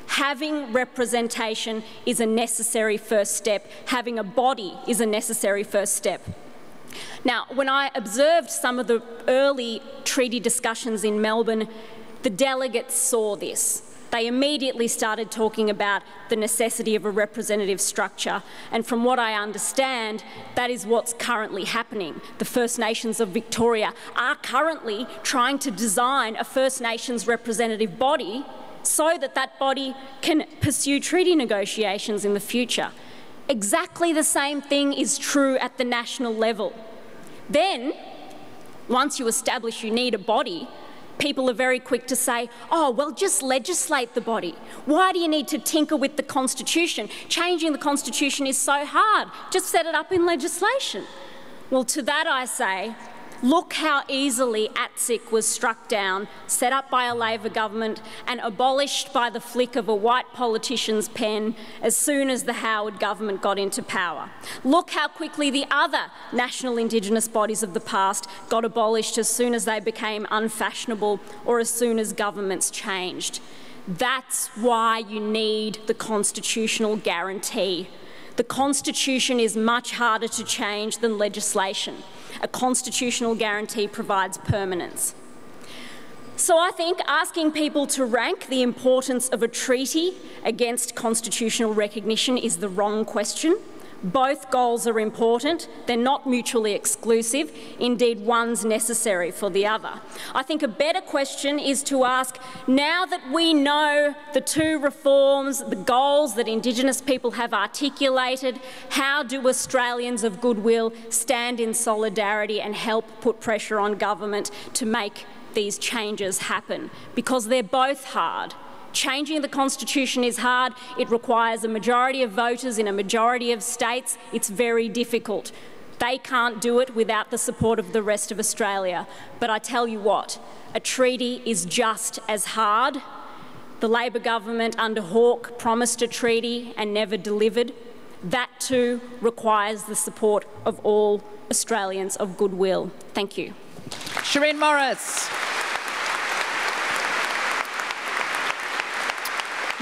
Having representation is a necessary first step. Having a body is a necessary first step. Now, when I observed some of the early treaty discussions in Melbourne, the delegates saw this. They immediately started talking about the necessity of a representative structure, and from what I understand, that is what's currently happening. The First Nations of Victoria are currently trying to design a First Nations representative body so that that body can pursue treaty negotiations in the future. Exactly the same thing is true at the national level. Then, once you establish you need a body, people are very quick to say, oh, well, just legislate the body. Why do you need to tinker with the Constitution? Changing the Constitution is so hard. Just set it up in legislation. Well, to that I say, look how easily ATSIC was struck down, set up by a Labor government and abolished by the flick of a white politician's pen as soon as the Howard government got into power. Look how quickly the other national Indigenous bodies of the past got abolished as soon as they became unfashionable or as soon as governments changed. That's why you need the constitutional guarantee. The Constitution is much harder to change than legislation. A constitutional guarantee provides permanence. So I think asking people to rank the importance of a treaty against constitutional recognition is the wrong question. Both goals are important. They're not mutually exclusive. Indeed, one's necessary for the other. I think a better question is to ask, now that we know the two reforms, the goals that Indigenous people have articulated, how do Australians of goodwill stand in solidarity and help put pressure on government to make these changes happen? Because they're both hard. Changing the Constitution is hard. It requires a majority of voters in a majority of states. It's very difficult. They can't do it without the support of the rest of Australia. But I tell you what, a treaty is just as hard. The Labor government under Hawke promised a treaty and never delivered. That too requires the support of all Australians of goodwill. Thank you. Shireen Morris.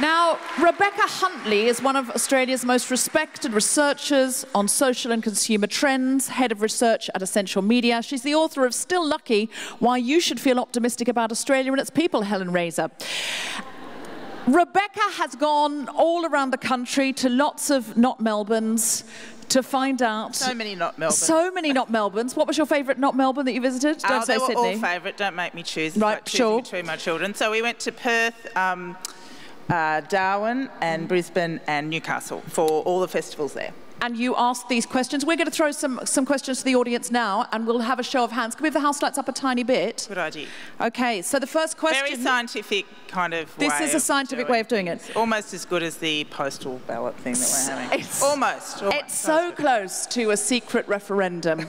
Now, Rebecca Huntley is one of Australia's most respected researchers on social and consumer trends, head of research at Essential Media. She's the author of Still Lucky, Why You Should Feel Optimistic About Australia and Its People, Helen Razer. Rebecca has gone all around the country to lots of not Melbournes to find out. So many not Melbournes. So many not Melbournes. What was your favourite not Melbourne that you visited? Don't say they were Sydney. all favourite. Don't make me choose. It's right, like choosing sure. between my children. So we went to Perth, Darwin and Brisbane and Newcastle for all the festivals there. And you asked these questions. We're going to throw some questions to the audience now, and we'll have a show of hands. Can we have the house lights up a tiny bit? Good idea. Okay, so the first question... Very scientific kind of way. This is a scientific way of doing it. It's almost as good as the postal ballot thing that we're having. Almost. It's so close to a secret referendum.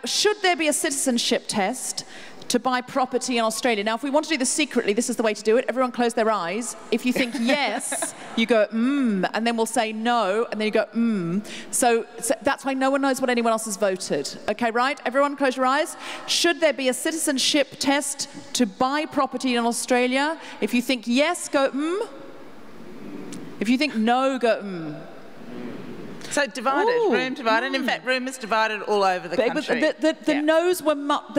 Should there be a citizenship test to buy property in Australia? Now, if we want to do this secretly, this is the way to do it. Everyone close their eyes. If you think yes, you go, and then we'll say no, and then you go, So that's why no one knows what anyone else has voted. Okay, right? Everyone close your eyes. Should there be a citizenship test to buy property in Australia? If you think yes, go, If you think no, go, So divided, room divided. In fact, room is divided all over the country. The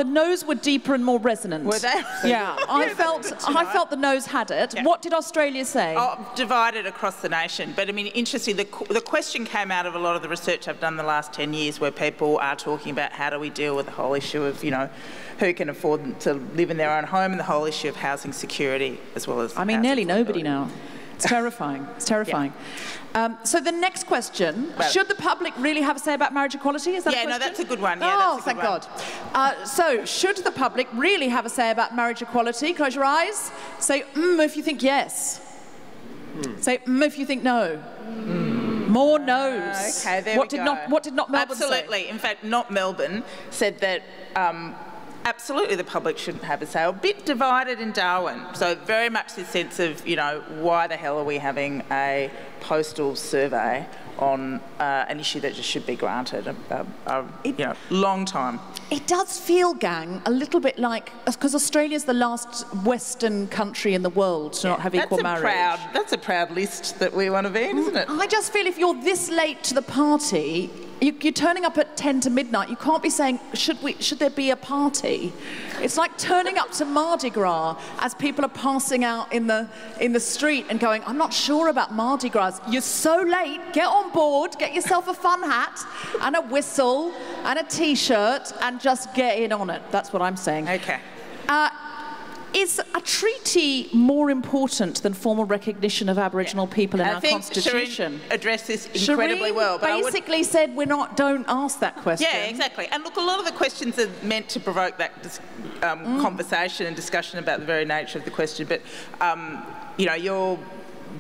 no's were deeper and more resonant. Were they? Yeah, I felt the no's had it. Yeah. What did Australia say? Divided across the nation. But I mean, interesting, the question came out of a lot of the research I've done the last 10 years where people are talking about how do we deal with the whole issue of, who can afford to live in their own home and the whole issue of housing security as well as... I mean, nearly nobody now. It's terrifying. It's terrifying. Yeah. So the next question, should the public really have a say about marriage equality? Is that a question? No, that's a good one. Yeah, oh, thank God. So should the public really have a say about marriage equality? Close your eyes. Say if you think yes. Say if you think no. More no's. Okay, there we go. What did not Melbourne say? Absolutely. In fact, not Melbourne said that absolutely the public shouldn't have a say. A bit divided in Darwin. So very much this sense of, why the hell are we having a postal survey on an issue that just should be granted a long time. It does feel, gang, a little bit like, because Australia's the last Western country in the world to not have equal marriage. That's a proud list that we want to be in, isn't it? I just feel if you're this late to the party, you're turning up at 10 to midnight, you can't be saying, should there be a party? It's like turning up to Mardi Gras as people are passing out in the street and going, I'm not sure about Mardi Gras. You're so late, get on board, get yourself a fun hat and a whistle and a T-shirt and just get in on it. That's what I'm saying. Okay. Is a treaty more important than formal recognition of Aboriginal people in our Constitution? Shireen addressed this incredibly well. But basically said don't ask that question. Yeah, exactly. And look, a lot of the questions are meant to provoke that conversation and discussion about the very nature of the question. But, your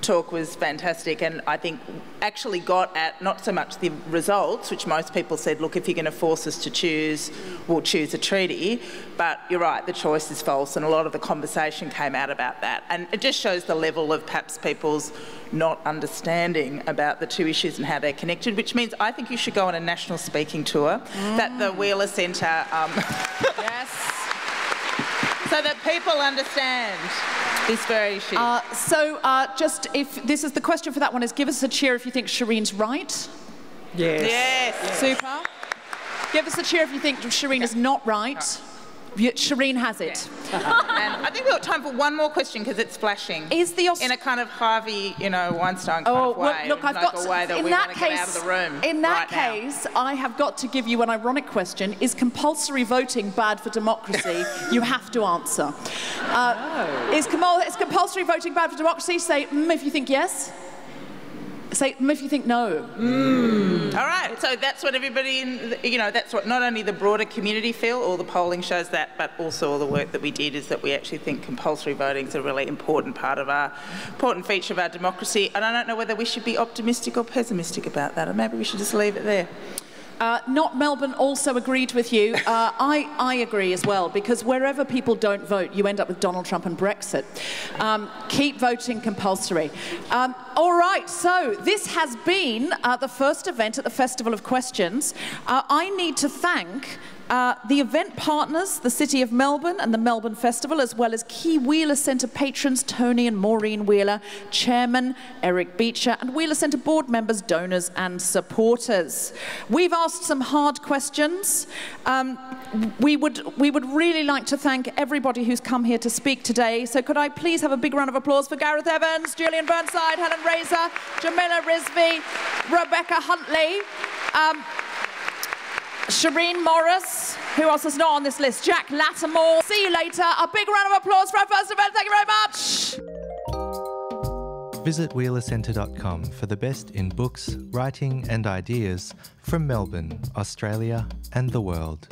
talk was fantastic and I think actually got at not so much the results, which most people said, look, if you're going to force us to choose, we'll choose a treaty. But you're right, the choice is false, and a lot of the conversation came out about that. And it just shows the level of perhaps people's not understanding about the two issues and how they're connected, which means I think you should go on a national speaking tour that the Wheeler Centre... Yes. so that people understand this very issue. Just if this is the question for that one is, give us a cheer if you think Shireen's right. Yes. Yes. Super. Give us a cheer if you think Shireen is not right. Shireen has it. And I think we've got time for one more question because it's flashing. Is the in a kind of Harvey, Weinstein kind of way. Well, look, I've like got a way that in we that want to case, get out of the room. In that right case, now. I have got to give you an ironic question. Is compulsory voting bad for democracy? You have to answer. Is compulsory voting bad for democracy? Say if you think yes. Say if you think no. All right, so that's what everybody, that's what not only the broader community feel, all the polling shows that, but also all the work that we did is that we actually think compulsory voting is a really important feature of our democracy. And I don't know whether we should be optimistic or pessimistic about that, or maybe we should just leave it there. Not Melbourne also agreed with you. I agree as well, because wherever people don't vote, you end up with Donald Trump and Brexit. Keep voting compulsory. All right, so this has been the first event at the Festival of Questions. I need to thank the event partners, the City of Melbourne and the Melbourne Festival, as well as key Wheeler Centre patrons Tony and Maureen Wheeler, Chairman Eric Beecher, and Wheeler Centre board members, donors and supporters. We've asked some hard questions. We would really like to thank everybody who's come here to speak today. So could I please have a big round of applause for Gareth Evans, Julian Burnside, Helen Razer, Jamila Rizvi, Rebecca Huntley, Shireen Morris, who else is not on this list? Jack Latimore. See you later. A big round of applause for our first event. Thank you very much. Visit wheelercentre.com for the best in books, writing and ideas from Melbourne, Australia and the world.